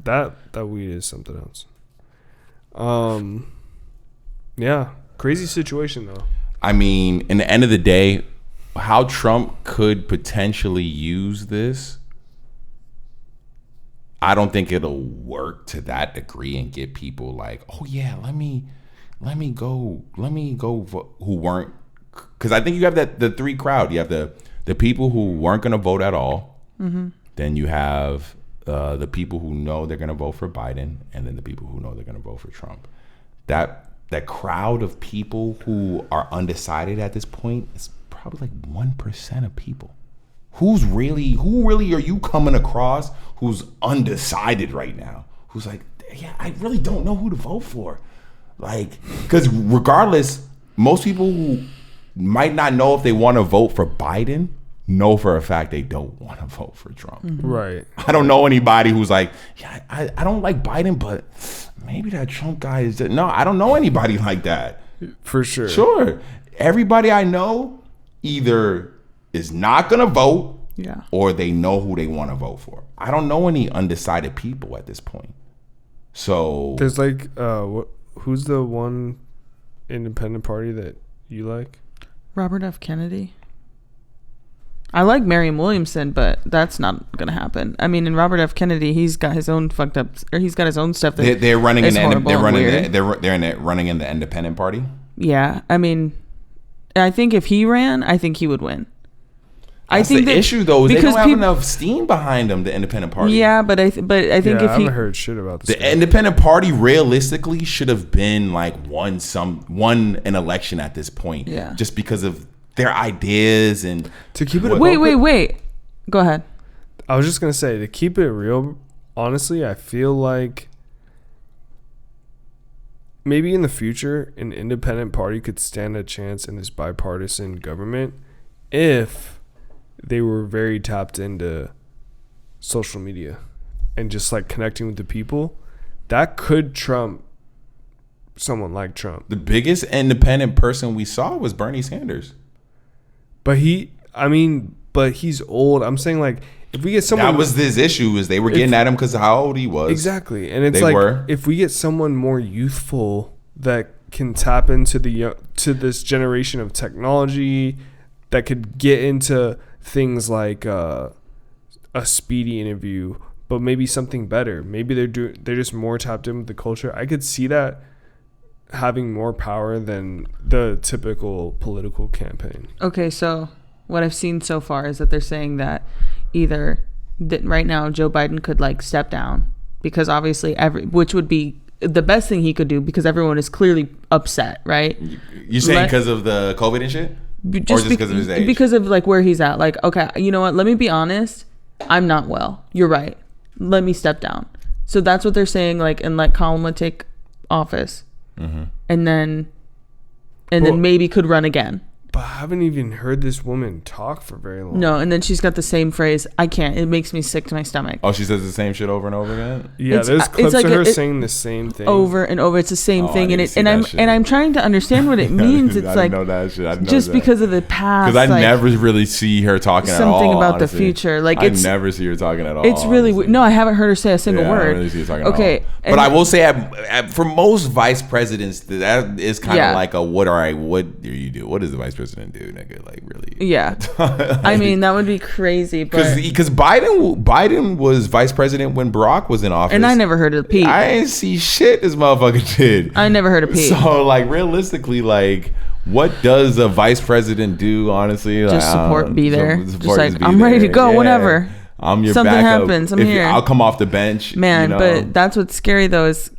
That weed is something else. Yeah, crazy situation though. I mean, in the end of the day, how Trump could potentially use this, I don't think it'll work to that degree and get people like, oh yeah, let me go who weren't, because I think you have the three crowd. You have the people who weren't going to vote at all. Mm-hmm. Then you have the people who know they're going to vote for Biden, and then the people who know they're going to vote for Trump. That crowd of people who are undecided at this point is probably like 1% of people. Who really are you coming across who's undecided right now? Who's like, yeah, I really don't know who to vote for. Like, because regardless, most people who might not know if they want to vote for Biden know for a fact they don't want to vote for Trump. Mm-hmm. Right. I don't know anybody who's like, yeah, I don't like Biden, but maybe that Trump guy is. No, I don't know anybody like that. For sure. Sure. Everybody I know either is not going to vote, Yeah. or they know who they want to vote for. I don't know any undecided people at this point. So There's like, who's the one independent party that you like? Robert F. Kennedy. I like Marianne Williamson, but that's not gonna happen. I mean, in Robert F. Kennedy, he's got his own fucked up, or he's got his own stuff. they're running is in the horrible and weird. running in the independent party. Yeah, I mean, I think if he ran, I think he would win. That's I think the issue, though. Is they because don't have enough steam behind them. The independent party. Yeah, but I think I if he haven't heard shit about this. The independent party realistically should have been like won an election at this point. Yeah. Just because of their ideas and to keep it. Wait. Go ahead. I was just gonna say, to keep it real, honestly, I feel like maybe in the future an independent party could stand a chance in this bipartisan government if they were very tapped into social media and just like connecting with the people. That could trump someone like Trump. The biggest independent person we saw was Bernie Sanders. But he's old. I'm saying, like, if we get someone, that was this issue, is they were getting at him because of how old he was. Exactly. And it's like, if we get someone more youthful that can tap into to this generation of technology, that could get into things like a speedy interview, but maybe something better. Maybe they're just more tapped in with the culture. I could see that having more power than the typical political campaign. Okay, so what I've seen so far is that they're saying that either that right now Joe Biden could like step down because obviously which would be the best thing he could do because everyone is clearly upset, right? You're saying because of the COVID and shit? Or just because of his age? Because of like where he's at. Like, okay, you know what? Let me be honest. I'm not well. You're right. Let me step down. So that's what they're saying. Like, and let Kamala take office, and then maybe could run again. But I haven't even heard this woman talk for very long. No, and then she's got the same phrase. I can't. It makes me sick to my stomach. Oh, she says the same shit over and over again? Yeah, there's clips like of her saying the same thing over and over. It's the same thing, and I'm trying to understand what it means. It's like just because of the past. Because I never really see her talking at all. Something about honestly. the future, like I never see her talking at all. It's really weird. No, I haven't heard her say a single word. I don't really see her talking okay, at all. But I will say, for most vice presidents, that is kind of like a what do you do? What does the vice president do, nigga? Like really? Yeah. I mean, that would be crazy. Because Biden was vice president when Barack was in office, and I never heard of Pete. I didn't see shit this motherfucker did. I never heard of Pete. So like realistically, like what does a vice president do? Honestly, just support, be there. Just like I'm ready to go. Whenever I'm your something backup. happens, I'm here. I'll come off the bench, man. You know? But that's what's scary though is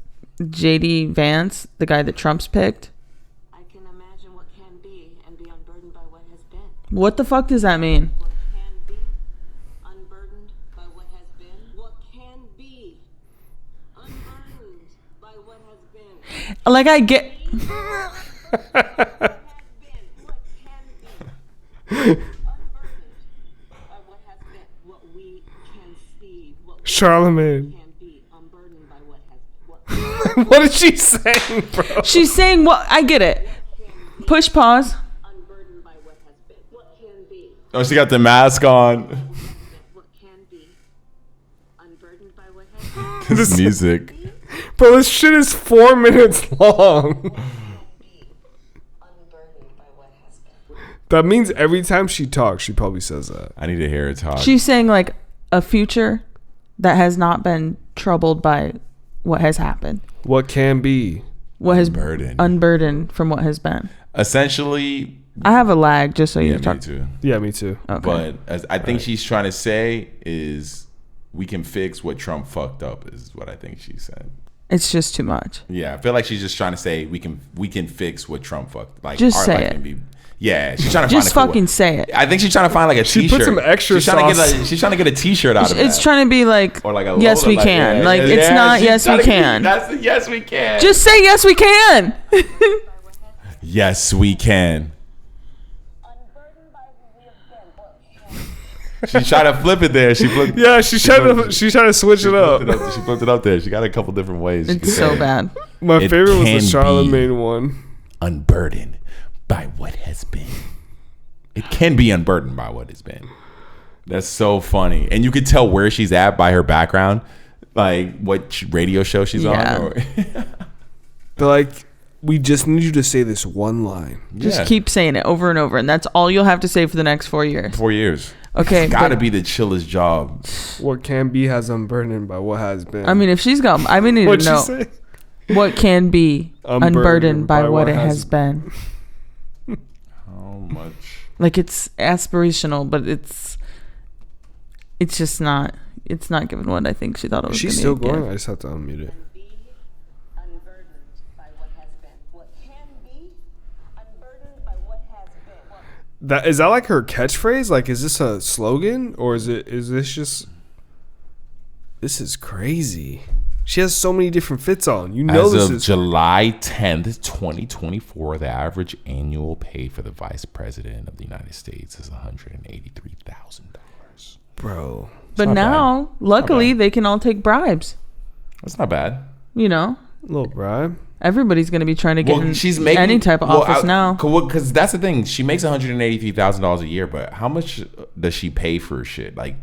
JD Vance, the guy that Trump's picked. What the fuck does that mean? What can be unburdened by what has been. What can be unburdened by what has been. Like I get. What can be unburdened by what has been. What we can see. What Charlemagne. can be unburdened by what has been. What is she saying, bro? She's saying what? I get it. Push pause. Oh, she got the mask on. What can be unburdened by what has been. This music. Bro, this shit is 4 minutes long. That means every time she talks, she probably says that. I need to hear her talk. She's saying like a future that has not been troubled by what has happened. What can be. What has Unburdened. unburdened from what has been. Essentially, I have a lag just so yeah, you talk. me too. Yeah, me too. Okay. But as I think she's trying to say is we can fix what Trump fucked up is what I think she said. It's just too much. Yeah, I feel like she's just trying to say we can fix what Trump fucked. Like Just our say life it. can be. Yeah, she's trying to Just find a fucking say it. I think she's trying to find like a She t-shirt. put some extra she's trying sauce. she's trying to get a t-shirt out of it. It's trying to be like, Or like a yes, Lola, we can. yeah, like, yeah, it's yeah, not, she's yes, trying we to get- can. That's the yes, we can. Just say, yes, we can. Yes, we can. She's trying to flip it there. She flipped. Yeah, she's trying to switch it up. She flipped it up there. She got a couple different ways. she could It's say so it. bad. My It favorite was can the Charlamagne be. one. Unburdened by what has been. It can be unburdened by what has been. That's so funny, and you could tell where she's at by her background, like what radio show she's Yeah. on. Or They're like, we just need you to say this one line. Just Yeah. keep saying it over and over. And that's all you'll have to say for the next 4 years. 4 years. Okay. It's got to but- be the chillest job. What can be has unburdened by what has been. I mean, if she's got, I mean, what'd to she know say? what can be unburdened by what it has been. How much? Like, it's aspirational, but it's just not. It's not given what I think she thought it was. She's gonna still going. give. I just have to unmute it. Be unburdened by what has been. What can be unburdened by what has been. That is that like her catchphrase? Like, is this a slogan or is this just? This is crazy. She has so many different fits on. You know, As this of is July 10th, 2024, the average annual pay for the vice president of the United States is $183,000. bro. But not now, luckily, they can all take bribes. That's not bad. You know, Little bribe. everybody's going to be trying to get Well, in she's making any type of office now. Because that's the thing. She makes $183,000 a year, but how much does she pay for shit? Like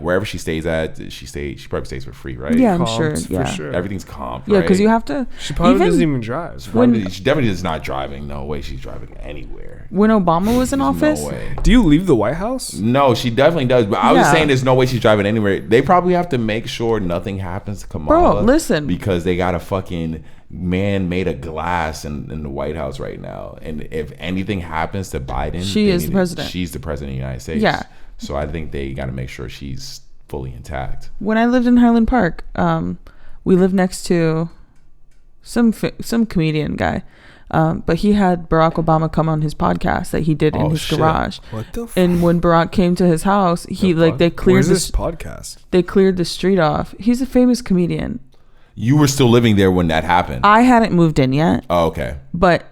wherever she stays at, she probably stays for free, right? Yeah, I'm Comped, sure. for Yeah, sure. Everything's comp. yeah, because right? you have to. She probably doesn't even drive. She definitely is not driving. No way she's driving anywhere. When Obama was in office, No way. Do you leave the White House? No, she definitely does. But I was Yeah. saying there's no way she's driving anywhere. They probably have to make sure nothing happens to Kamala. Bro, listen. Because they got a fucking man made of glass in the White House right now. And if anything happens to Biden, She they is the need president. She's the president of the United States. Yeah. So I think they got to make sure she's fully intact. when I lived in Highland Park, we lived next to some comedian guy, but he had Barack Obama come on his podcast that he did in Oh, his shit. garage. What the? And when Barack came to his house, he they cleared Where's this this podcast? they cleared the street off. He's a famous comedian. You were still living there when that happened. I hadn't moved in yet, Oh, okay. but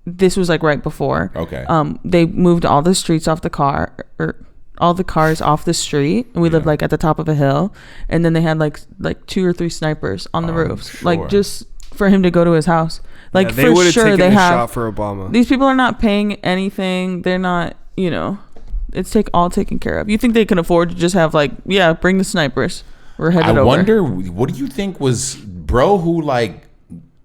this was like right before. Okay. They moved all the streets off the car, or all the cars off the street, and we lived like at the top of a hill. And then they had like 2 or 3 snipers on the roofs, sure. like just for him to go to his house. Like Yeah, they for would've sure taken they a have. shot for Obama. These people are not paying anything. They're not, it's all taken care of. You think they can afford to just have bring the snipers. We're headed I over. wonder, what do you think was bro who like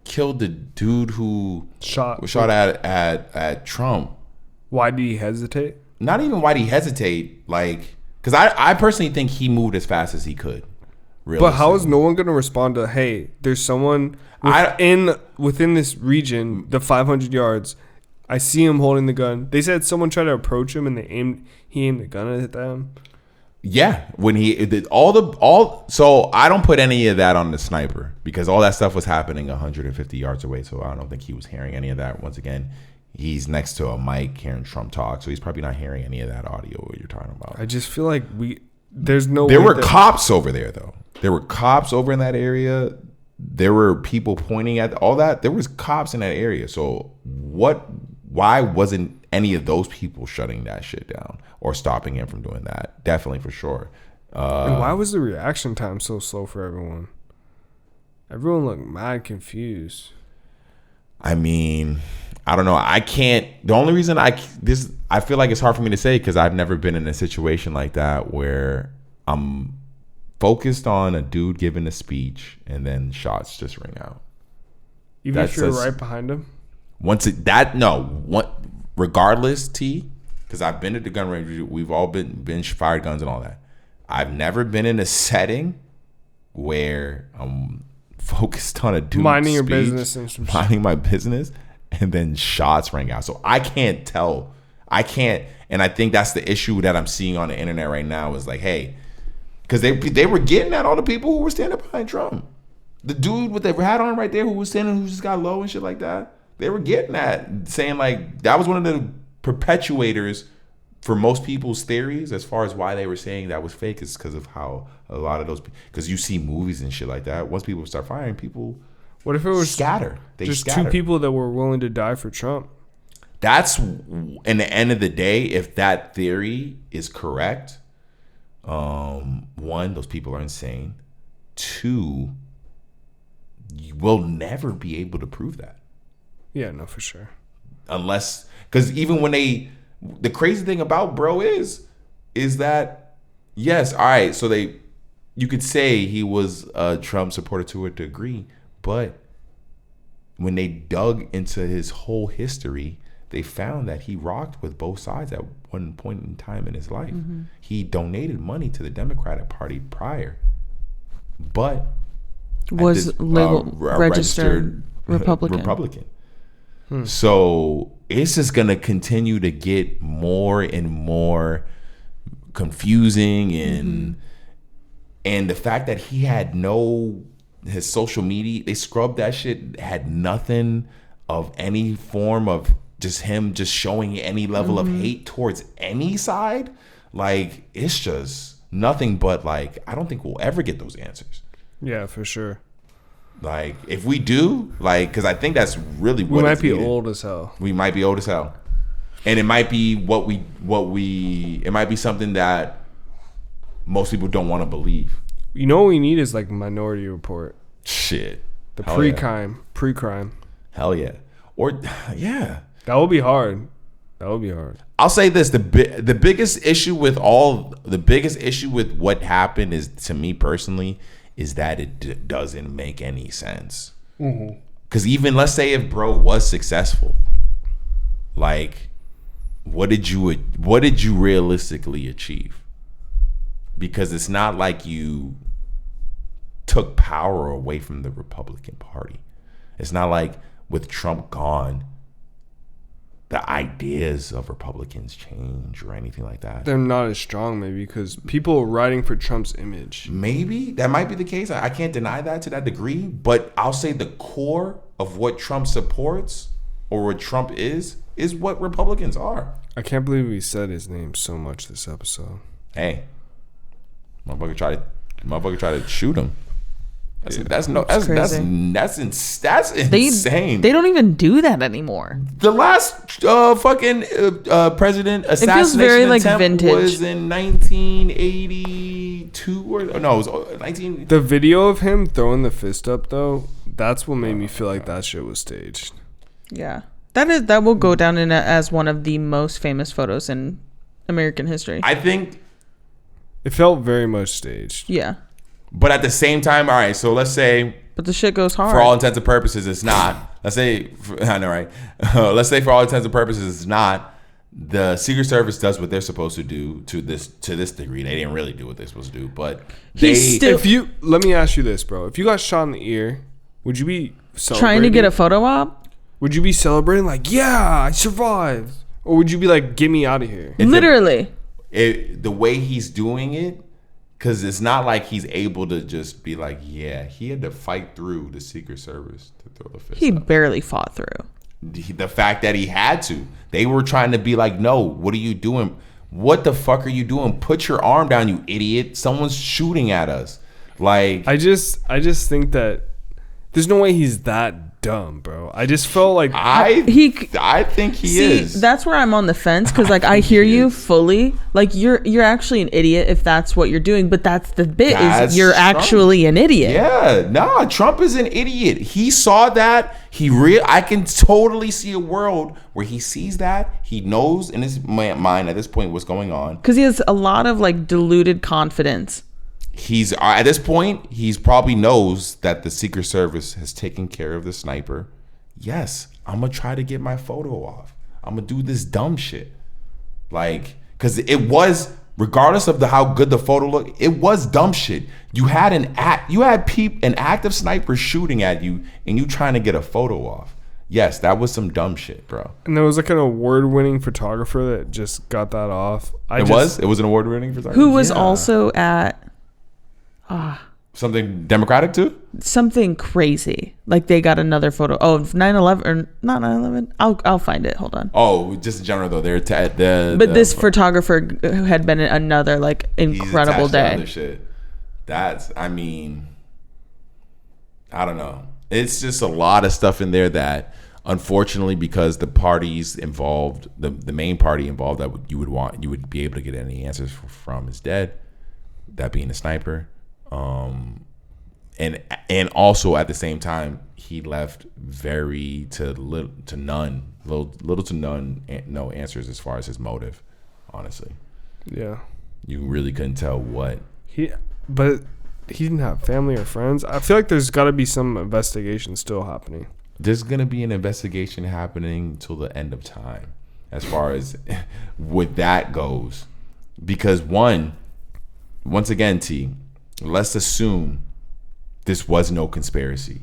killed the dude who Shot. was shot at Trump? Why did he hesitate? Not even why did he hesitate, like, because I personally think he moved as fast as he could. But how is no one going to respond to, hey, there's someone within this region, the 500 yards. I see him holding the gun. They said someone tried to approach him and he aimed the gun at them. Yeah, when he did so I don't put any of that on the sniper because all that stuff was happening 150 yards away. So I don't think he was hearing any of that. Once again, he's next to a mic hearing Trump talk, so he's probably not hearing any of that audio what you're talking about. I just feel like there's no There way were that- cops over there though. There were cops over in that area. There were people pointing at all that. There was cops in that area. So why wasn't any of those people shutting that shit down or stopping him from doing that? Definitely, for sure. And why was the reaction time so slow for everyone? Everyone looked mad confused. I mean, I don't know. I can't. The only reason I feel like it's hard for me to say because I've never been in a situation like that where I'm focused on a dude giving a speech, and then shots just ring out. Even if That you're says- right behind him. Regardless, because I've been at the gun range, we've all been fired guns and all that. I've never been in a setting where I'm focused on a dude's Minding your speech, business and some shit. minding my business, and then shots rang out. So I can't tell. And I think that's the issue that I'm seeing on the internet right now is like, hey, because they were getting at all the people who were standing behind Trump. The dude with the hat on right there who was standing, who just got low and shit like that. They were getting at saying like that was one of the perpetuators for most people's theories as far as why they were saying that was fake is because of how a lot of those, because you see movies and shit like that. Once people start firing, people What if it was scatter. They just scatter. two people that were willing to die for Trump? That's in the end of the day, if that theory is correct, one, those people are insane. Two, you will never be able to prove that. Yeah, no, for sure. Unless, because even when the crazy thing about bro is that, yes, all right, so you could say he was a Trump supporter to a degree, but when they dug into his whole history, they found that he rocked with both sides at one point in time in his life. Mm-hmm. He donated money to the Democratic Party prior, but was registered Republican. So it's just gonna continue to get more and more confusing, and the fact that he had his social media, they scrubbed that shit, had nothing of any form of just him just showing any level of hate towards any side. Like, it's just nothing but like, I don't think we'll ever get those answers. Yeah, for sure. Like, if we do, like, because I think that's really what We might it's be needed. old as hell. We might be old as hell, and it might be it might be something that most people don't want to believe. You know what we need is like Minority Report. Shit, The Hell pre-crime. Hell yeah, or yeah. That would be hard. That would be hard. I'll say this: the biggest issue with what happened is, to me personally, is that it doesn't make any sense. Because even let's say if bro was successful, like, what did you realistically achieve? Because it's not like you took power away from the Republican Party. It's not like with Trump gone, the ideas of Republicans change or anything like that. They're not as strong, maybe, because people are writing for Trump's image. Maybe that might be the case. I can't deny that to that degree, but I'll say the core of what Trump supports or what Trump is what Republicans are. I can't believe we said his name so much this episode. Hey, motherfucker try to shoot him. That's insane. They don't even do that anymore. The last fucking president assassination feels very, like, attempt vintage. was in 1982 or no, it was 19. The video of him throwing the fist up, though, that's what made me feel like that shit was staged. Yeah. That will go down as one of the most famous photos in American history. I think, It felt very much staged. Yeah. but at the same time, all right. So let's say, But the shit goes hard. for all intents and purposes, it's not. Let's say, I know, right? Let's say, for all intents and purposes, it's not. The Secret Service does what they're supposed to do to this degree. They didn't really do what they're supposed to do, but Let me ask you this, bro. If you got shot in the ear, would you be trying to get a photo op? Would you be celebrating like, yeah, I survived? Or would you be like, get me out of here? Literally. the way he's doing it, because it's not like he's able to just be like, yeah, he had to fight through the Secret Service to throw the fist He up. barely fought through. The fact that he had to, they were trying to be like, no, what are you doing? What the fuck are you doing? Put your arm down, you idiot. Someone's shooting at us. Like, I just think that there's no way he's that dumb, bro. I just felt like I think he is. That's where I'm on the fence, because like I hear you fully. Like you're actually an idiot if that's what you're doing, but that's the bit is you're Trump. actually an idiot. Yeah, nah, Trump is an idiot. He saw that. I can totally see a world where he sees that. He knows in his mind at this point what's going on. Because he has a lot of like deluded confidence. he's at this point, he's probably knows that the Secret Service has taken care of the sniper. Yes, I'm gonna try to get my photo off. I'm gonna do this dumb shit, like, because it was, regardless of how good the photo looked, it was dumb shit. You had an active sniper shooting at you, and you trying to get a photo off. Yes, that was some dumb shit, bro. And there was like an award-winning photographer that just got that off. It was an award-winning photographer Who was also at something Democratic too? something crazy. Like they got another photo. Oh, 9/11 or not 9/11. I'll find it. Hold on. Oh, just in general though, they're But this photographer who had been in another like incredible day. Other shit. That's, I mean, I don't know. It's just a lot of stuff in there that, unfortunately, because the parties involved, the main party involved that you would be able to get any answers from is dead. That being the sniper, and also at the same time, he left little to none no answers as far as his motive. Honestly, Yeah. you really couldn't tell what. But he didn't have family or friends. I feel like there's got to be some investigation still happening. There's gonna be an investigation happening till the end of time, as far as what that goes, because once again, let's assume this was no conspiracy.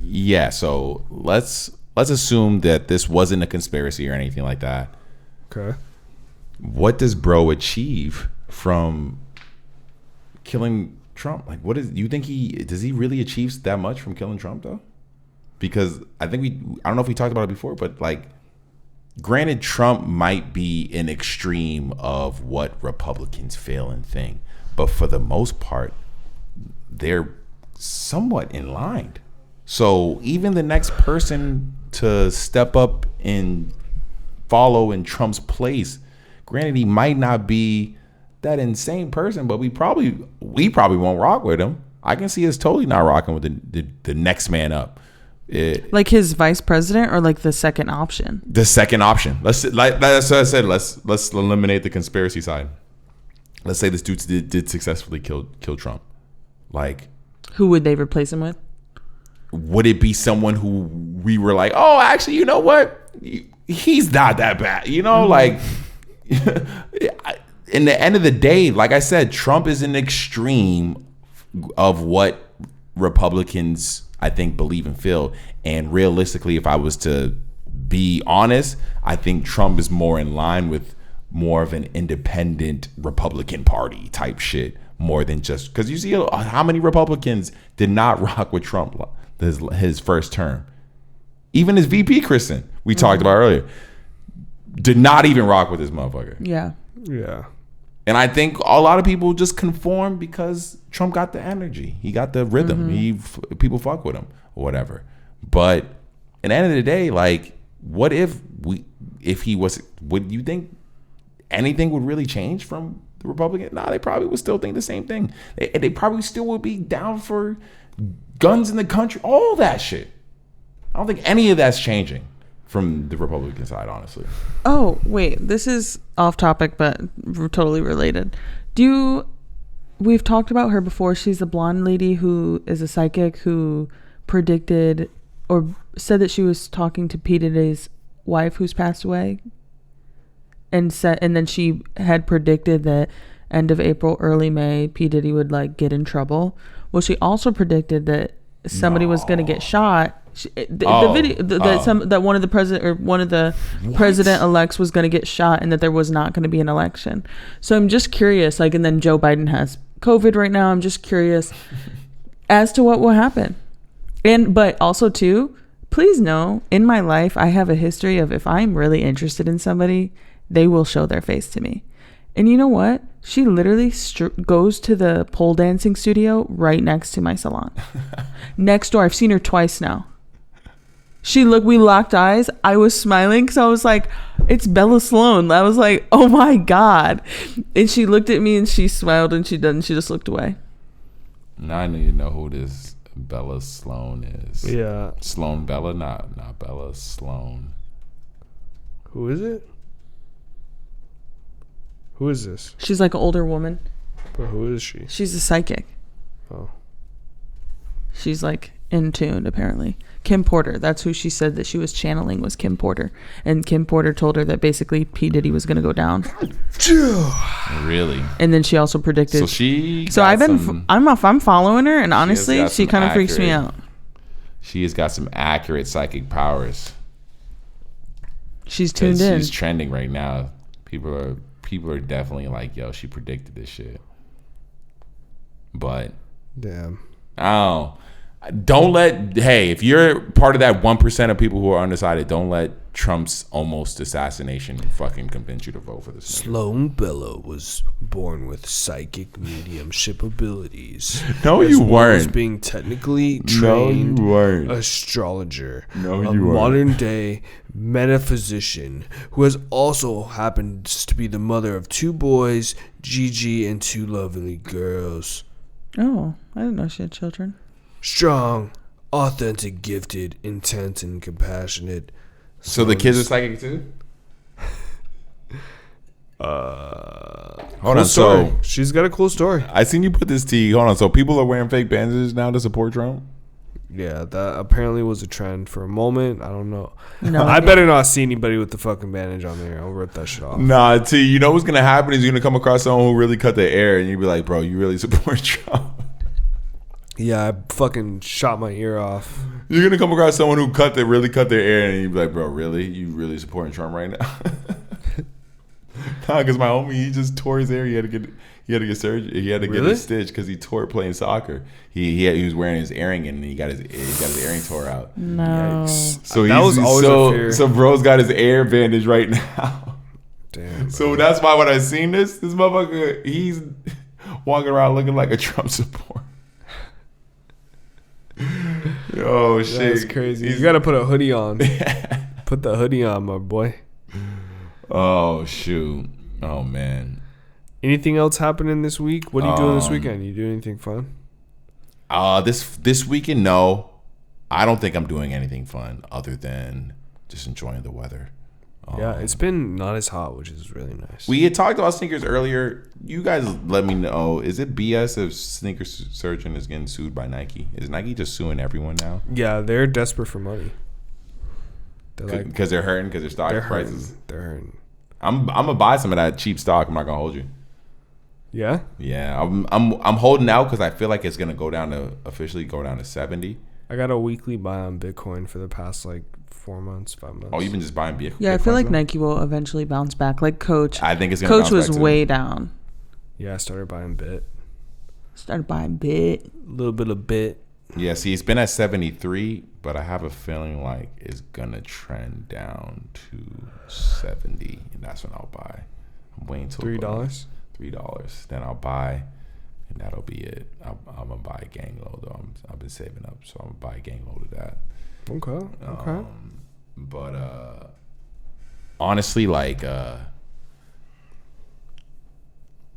Yeah, so let's assume that this wasn't a conspiracy or anything like that. Okay. What does bro achieve from killing Trump? Like, you think does he really achieve that much from killing Trump though? Because I think I don't know if we talked about it before, but like, granted, Trump might be an extreme of what Republicans feel and think, but for the most part, they're somewhat in line. So even the next person to step up and follow in Trump's place, granted, he might not be that insane person, but we probably won't rock with him. I can see us totally not rocking with the next man up. Like his vice president or like the second option? The second option. That's what I said. Let's eliminate the conspiracy side. Let's say this dude did successfully kill Trump. Like, who would they replace him with? Would it be someone who we were like, oh, actually, you know what? He's not that bad. You know, like, in the end of the day, like I said, Trump is an extreme of what Republicans, I think, believe and feel. And realistically, if I was to be honest, I think Trump is more in line with more of an independent Republican Party type shit, more than just, because you see how many Republicans did not rock with Trump his first term. Even his VP, Kristen, we talked about earlier, did not even rock with this motherfucker. Yeah. Yeah. And I think a lot of people just conform because Trump got the energy. He got the rhythm. People fuck with him or whatever. But at the end of the day, like, what if he was, would you think anything would really change from the Republican? No, they probably would still think the same thing. They probably still would be down for guns in the country, all that shit. I don't think any of that's changing from the Republican side, honestly. Oh, wait. This is off topic, but totally related. We've talked about her before. She's a blonde lady who is a psychic who predicted or said that she was talking to P. Diddy's wife who's passed away. And then she had predicted that end of April, early May, P. Diddy would like get in trouble. Well, she also predicted that somebody was going to get shot. The video that one of the president elects was going to get shot, and that there was not going to be an election. So I'm just curious, like, and then Joe Biden has COVID right now. I'm just curious as to what will happen. But also too, please know, in my life, I have a history of, if I'm really interested in somebody, they will show their face to me. And you know what? She literally goes to the pole dancing studio right next to my salon. Next door. I've seen her twice now. We locked eyes. I was smiling because I was like, it's Bella Sloan. I was like, oh my God. And she looked at me and she smiled and she just looked away. Now I need to know who this Bella Sloan is. Yeah. Sloan Bella, not Bella Sloan. Who is it? Who is this? She's like an older woman. But who is she? She's a psychic. Oh. She's like in tune, apparently. Kim Porter. That's who she said that she was channeling, was Kim Porter. And Kim Porter told her that basically P. Diddy was going to go down. Really? And then she also predicted. So she. So I'm following her, and honestly, she kind of freaks me out. She has got some accurate psychic powers. She's tuned in. She's trending right now. People are definitely like, yo, she predicted this shit. But Damn. Hey, if you're part of that 1% of people who are undecided, don't let Trump's almost assassination fucking convince you to vote for this. Sloan Bellow was born with psychic mediumship abilities. No, as you well weren't. as being technically trained astrologer. No, a you weren't. modern day metaphysician who has also happens to be the mother of 2 boys, Gigi, and 2 lovely girls. Oh, I didn't know she had children. Strong, authentic, gifted, intense, and compassionate. So the kids are psychic too? Hold on. Story. So She's got a cool story. I seen you put this tea. Hold on. So people are wearing fake bandages now to support Trump? Yeah, that apparently was a trend for a moment. I don't know. No, I better not see anybody with the fucking bandage on there. I'll rip that shit off. Nah, T, you know what's going to happen is you're going to come across someone who really cut their hair and you'll be like, bro, you really support Trump? Yeah, I fucking shot my ear off. You're going to come across someone who really cut their hair and you'll be like, bro, really? You really supporting Trump right now? Nah, because my homie, he just tore his hair. He had to get surgery. He had to get a stitch because he tore it playing soccer. He was wearing his earring and he got his earring tore out. No. So That was always a fear. So bro's got his ear bandage right now. Damn. So that's why when I seen this motherfucker, he's walking around looking like a Trump supporter. Oh shit, That's crazy. You gotta put a hoodie on. Put the hoodie on, my boy. Oh shoot. Oh man. Anything else happening this week? What are you doing this weekend? You doing anything fun? This weekend, no. I don't think I'm doing anything fun other than just enjoying the weather. Yeah, it's been not as hot, which is really nice. We had talked about sneakers earlier. You guys let me know. Is it BS if Sneaker Surgeon is getting sued by Nike? Is Nike just suing everyone now? Yeah, they're desperate for money. They're like, Because they're hurting because their stock they're prices. hurting. They're hurting. I'm gonna buy some of that cheap stock. I'm not gonna hold you. Yeah? Yeah, I'm holding out because I feel like it's gonna officially go down to 70. I got a weekly buy on Bitcoin for the past like 4 months, 5 months. Oh, you've been just buying Bitcoin? Yeah, I feel like Nike will eventually bounce back. Like Coach. I think it's gonna Coach bounce was back too. way down. Yeah, I started buying Bit. Started buying Bit. A little bit of Bit. Yeah, see, it's been at 73, but I have a feeling like it's gonna trend down to 70, and that's when I'll buy. I'm waiting till $3. $3. Then I'll buy, and that'll be it. I'm gonna buy a gang load though. I've been saving up, so I'm gonna buy a gang load of that. Okay. But honestly, like I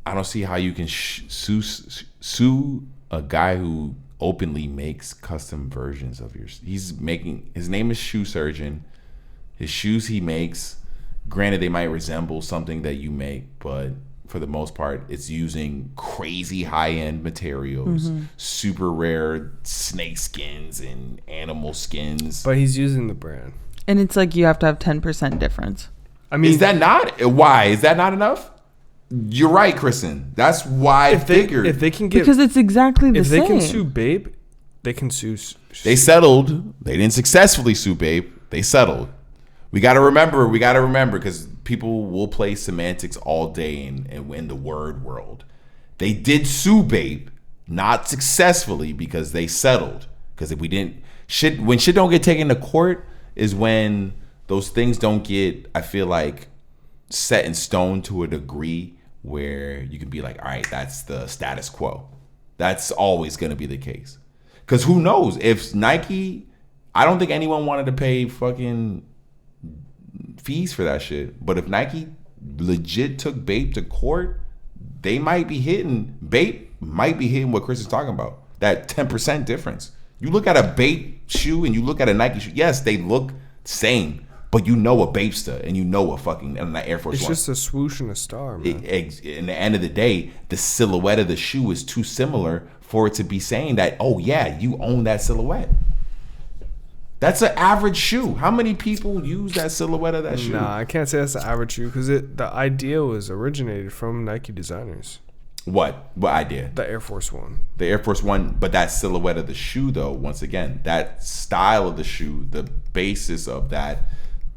don't see how you can sue a guy who openly makes custom versions of yours. His name is Shoe Surgeon. His shoes he makes, granted they might resemble something that you make, but for the most part it's using crazy high-end materials, super rare snake skins and animal skins. But he's using the brand. And it's like you have to have 10% difference. I mean, Is that not enough? You're right, Kristen. That's why I figured. if they can get, Because it's exactly the same. if they can sue Babe, they can sue. They settled. They didn't successfully sue Babe. They settled. We got to remember because people will play semantics all day in the word world. They did sue Babe, not successfully because they settled. Because if we didn't, when shit don't get taken to court is when those things don't get, I feel like, set in stone to a degree where you can be like, all right, that's the status quo. That's always going to be the case. Because who knows if Nike, I don't think anyone wanted to pay fucking fees for that shit. But if Nike legit took Bape to court, Bape might be hitting what Chris is talking about. That 10% difference. You look at a Bape shoe and you look at a Nike shoe. Yes, they look same. but you know a Bapesta and you know a fucking and that Air Force It's One. just a swoosh and a star, man. In the end of the day, the silhouette of the shoe is too similar for it to be saying that, oh yeah, you own that silhouette. That's an average shoe. How many people use that silhouette of that shoe? Nah, I can't say that's the average shoe because the idea was originated from Nike designers. What idea? The Air Force One. The Air Force One, but that silhouette of the shoe, though, once again, that style of the shoe, the basis of that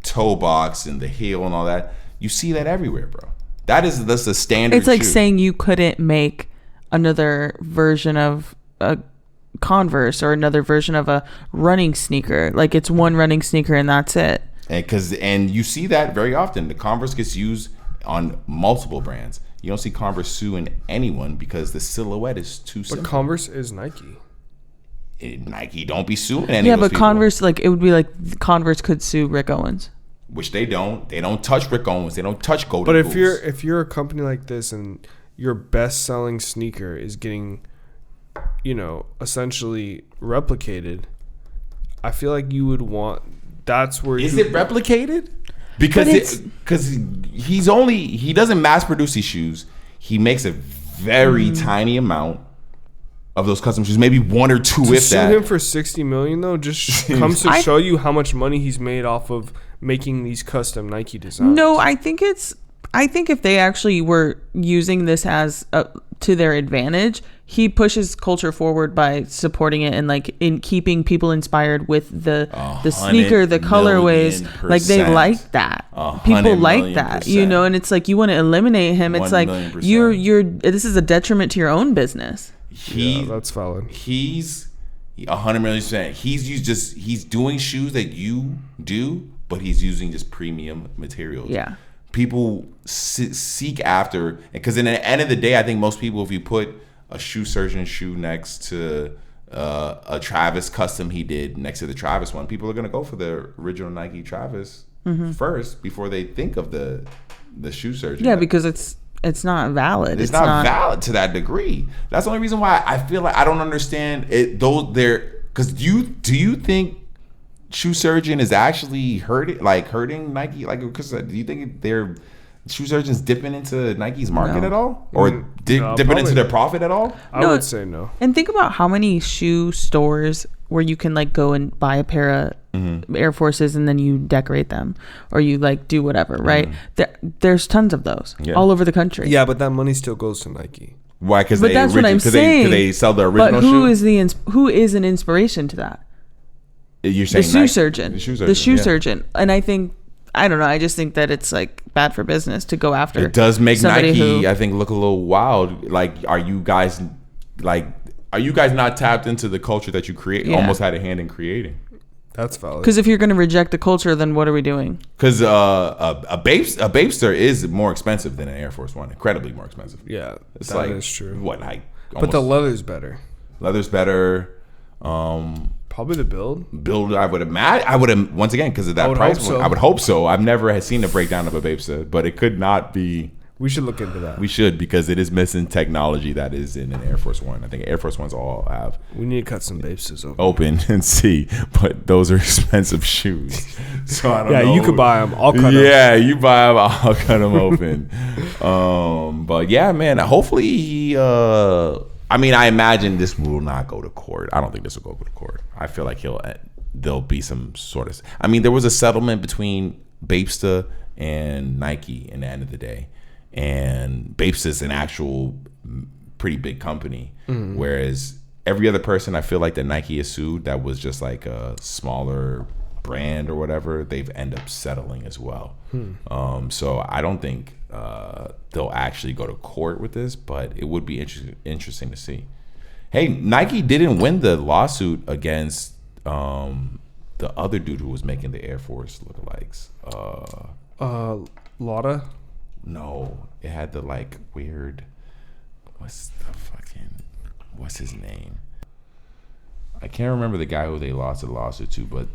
toe box and the heel and all that, you see that everywhere, bro. That's a standard. It's like shoe. saying you couldn't make another version of a Converse or another version of a running sneaker. Like it's one running sneaker and that's it. And you see that very often. The Converse gets used on multiple brands. You don't see Converse suing anyone because the silhouette is too simple. But Converse is Nike. Nike don't be suing any Yeah, of those but people. Converse, like it would be like Converse could sue Rick Owens. Which they don't. They don't touch Rick Owens. They don't touch Golden But Goose. if you're a company like this and your best selling sneaker is getting, essentially replicated, I feel like you would want. That's where Is it replicated? Because he doesn't mass produce these shoes. He makes a very tiny amount of those custom shoes, maybe one or two, to if sue that. him for $60 million though just comes to show you how much money he's made off of making these custom Nike designs. No, I think if they actually were using this as to their advantage, he pushes culture forward by supporting it and like in keeping people inspired with the sneaker, the colorways. Like they like that. People like that, and it's like you want to eliminate him. It's like you're this is a detriment to your own business. That's valid. He's 100%. He's doing shoes that you do, but he's using just premium materials. Yeah. People seek after, because in the end of the day, I think most people, if you put a shoe surgeon shoe next to a Travis custom he did next to the Travis one, people are gonna go for the original Nike Travis first before they think of the shoe surgeon. Yeah, because it's not valid. It's not valid to that degree. That's the only reason why I feel like I don't understand it. Because do you think shoe surgeon is actually hurting Nike? Like, because do you think their shoe surgeons dipping into Nike's market at all, or dipping into their profit at all? I would say no. And think about how many shoe stores where you can like go and buy a pair of Air Forces and then you decorate them or you like do whatever, right? There's tons of those all over the country. Yeah, but that money still goes to Nike. Why? Because that's what I'm saying. Because they sell the original but shoe. Who is an inspiration to that? You're saying The shoe Nike. surgeon. The shoe surgeon. And I don't know. I just think that it's like bad for business to go after. It does make Nike, who, I think, look a little wild. Like, are you guys not tapped into the culture that you create? Yeah. Almost had a hand in creating. That's valid. because if you're going to reject the culture, then what are we doing? Because a Bapester is more expensive than an Air Force One. Incredibly more expensive. Yeah, It's that like, is true. What, like, But the almost- leather's better. leather's better. Probably the build. Build, I would imagine. Once again, because of that would price hope point, so. I would hope so. I've never seen a breakdown of a Bapesta, but it could not be. We should look into that. We should, because it is missing technology that is in an Air Force One. I think Air Force Ones all have We need to cut some Bapestas open. open and see, but those are expensive shoes. So I don't know. Yeah, you could buy them. I'll cut them. Yeah, you buy them. I'll cut them open. But yeah, man. Hopefully he. I mean, I imagine this will not go to court. I don't think this will go to court. I feel like there'll be some sort of. I mean, there was a settlement between Bapesta and Nike in the end of the day, and Bapesta is an actual pretty big company, whereas every other person I feel like that Nike has sued that was just like a smaller brand or whatever, they've end up settling as well. So I don't think they'll actually go to court with this, but it would be interesting to see. Hey, Nike didn't win the lawsuit against the other dude who was making the Air Force lookalikes. Lotta? No, it had the like weird. What's his name? I can't remember the guy who they lost the lawsuit to, but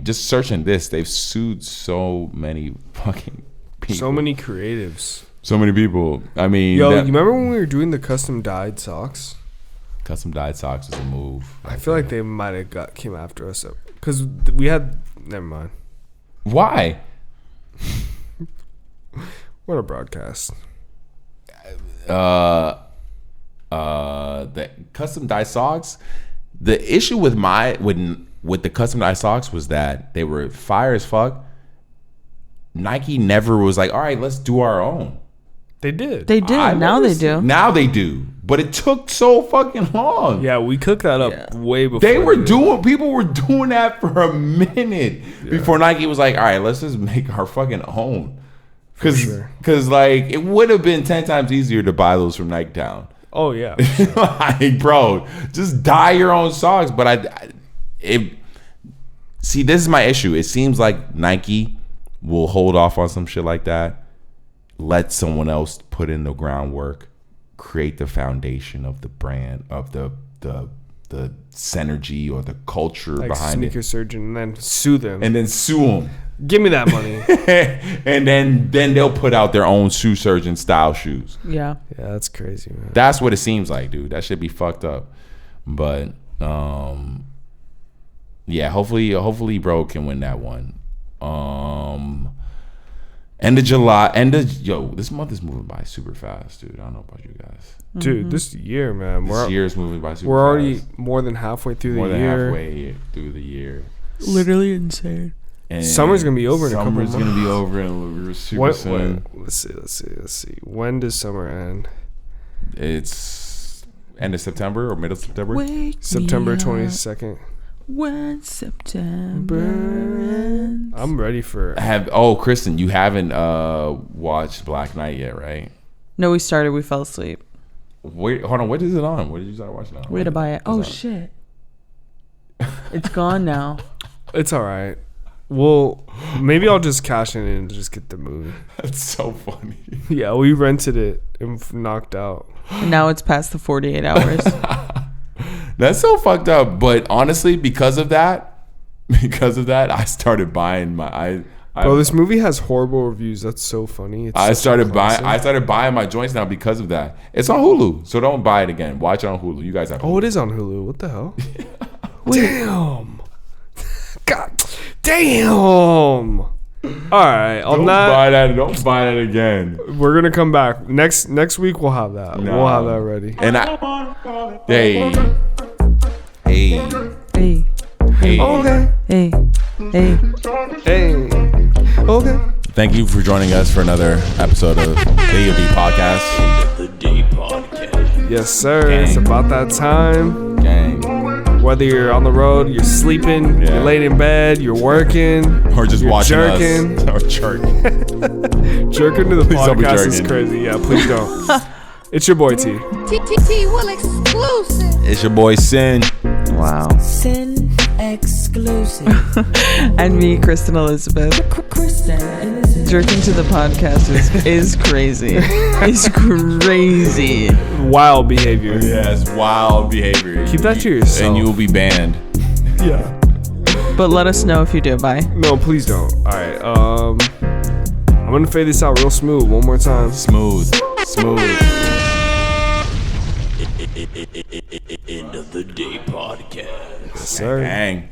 just searching this, they've sued so many fucking people. So many creatives. So many people. I mean, Yo, you remember when we were doing the custom dyed socks? Custom dyed socks was a move. I feel like they might have came after us because we had. Never mind. Why? What a broadcast. The custom dye socks. The issue with with the custom dye socks was that they were fire as fuck. Nike never was like, all right, let's do our own. They did. They do. Now they do. Now they do. But it took so fucking long. Yeah, we cooked that up way before. People were doing that for a minute before Nike was like, all right, let's just make our fucking own. Because like, it would have been 10 times easier to buy those from Nike Town. Oh, yeah. Like, bro, just dye your own socks. But see, this is my issue. It seems like Nike will hold off on some shit like that. Let someone else put in the groundwork, create the foundation of the brand, of the synergy or the culture Like behind sneaker it. surgeon, and then sue them. And then sue them. Give me that money. And then they'll put out their own shoe surgeon style shoes. Yeah. Yeah, that's crazy, man. That's what it seems like, dude. That should be fucked up. But yeah, hopefully bro can win that one. End of July, this month is moving by super fast, dude. I don't know about you guys. Dude, this year, man. This year is moving by super fast. We're already more than halfway through the year. More than halfway through the year. Literally insane. And Summer's gonna be over in a couple months. Summer's gonna be over and super soon. Let's see. When does summer end? It's end of September or middle of September. September 22nd. When September ends. I'm ready for Kristen, you haven't watched Black Knight yet, right? No, we started. We fell asleep. Wait, hold on. What is it on? What did you start watching on? We had to buy it. Oh, shit. It's gone now. It's all right. Well, maybe I'll just cash in and just get the movie. That's so funny. Yeah, we rented it and knocked out. And now it's past the 48 hours. That's so fucked up. But honestly, because of that, I started buying Bro, this movie has horrible reviews. That's so funny. I started buying my joints now because of that. It's on Hulu, so don't buy it again. Watch it on Hulu. You guys have Hulu. Oh, it is on Hulu. What the hell? Damn. God damn. All right. Don't buy that. Don't buy that again. We're gonna come back next week. We'll have that. No. We'll have that ready. And hey. Hey. Okay. Hey. Okay. Thank you for joining us for another episode of the EOD podcast. End of the day podcast. Yes, sir. Gang. It's about that time. Gang. Whether you're on the road, you're sleeping, Yeah. you're laying in bed, you're working, Or just you're watching jerking. us. Or jerking. Jerking to the Please don't be podcast is jerking. crazy. Yeah, please don't. It's your boy T. TTT will exclusive. It's your boy Sin. Wow. Sin exclusive. And me, Kristen Elizabeth. Kristen Elizabeth. Jerking to the podcast is crazy. It's crazy. Wild behavior. Yes, wild behavior. Keep that to yourself. And you will be banned. Yeah. But let us know if you do. Bye. No, please don't. All right. I'm gonna fade this out real smooth one more time. Smooth. End of the day podcast. Yes, sir. Gang.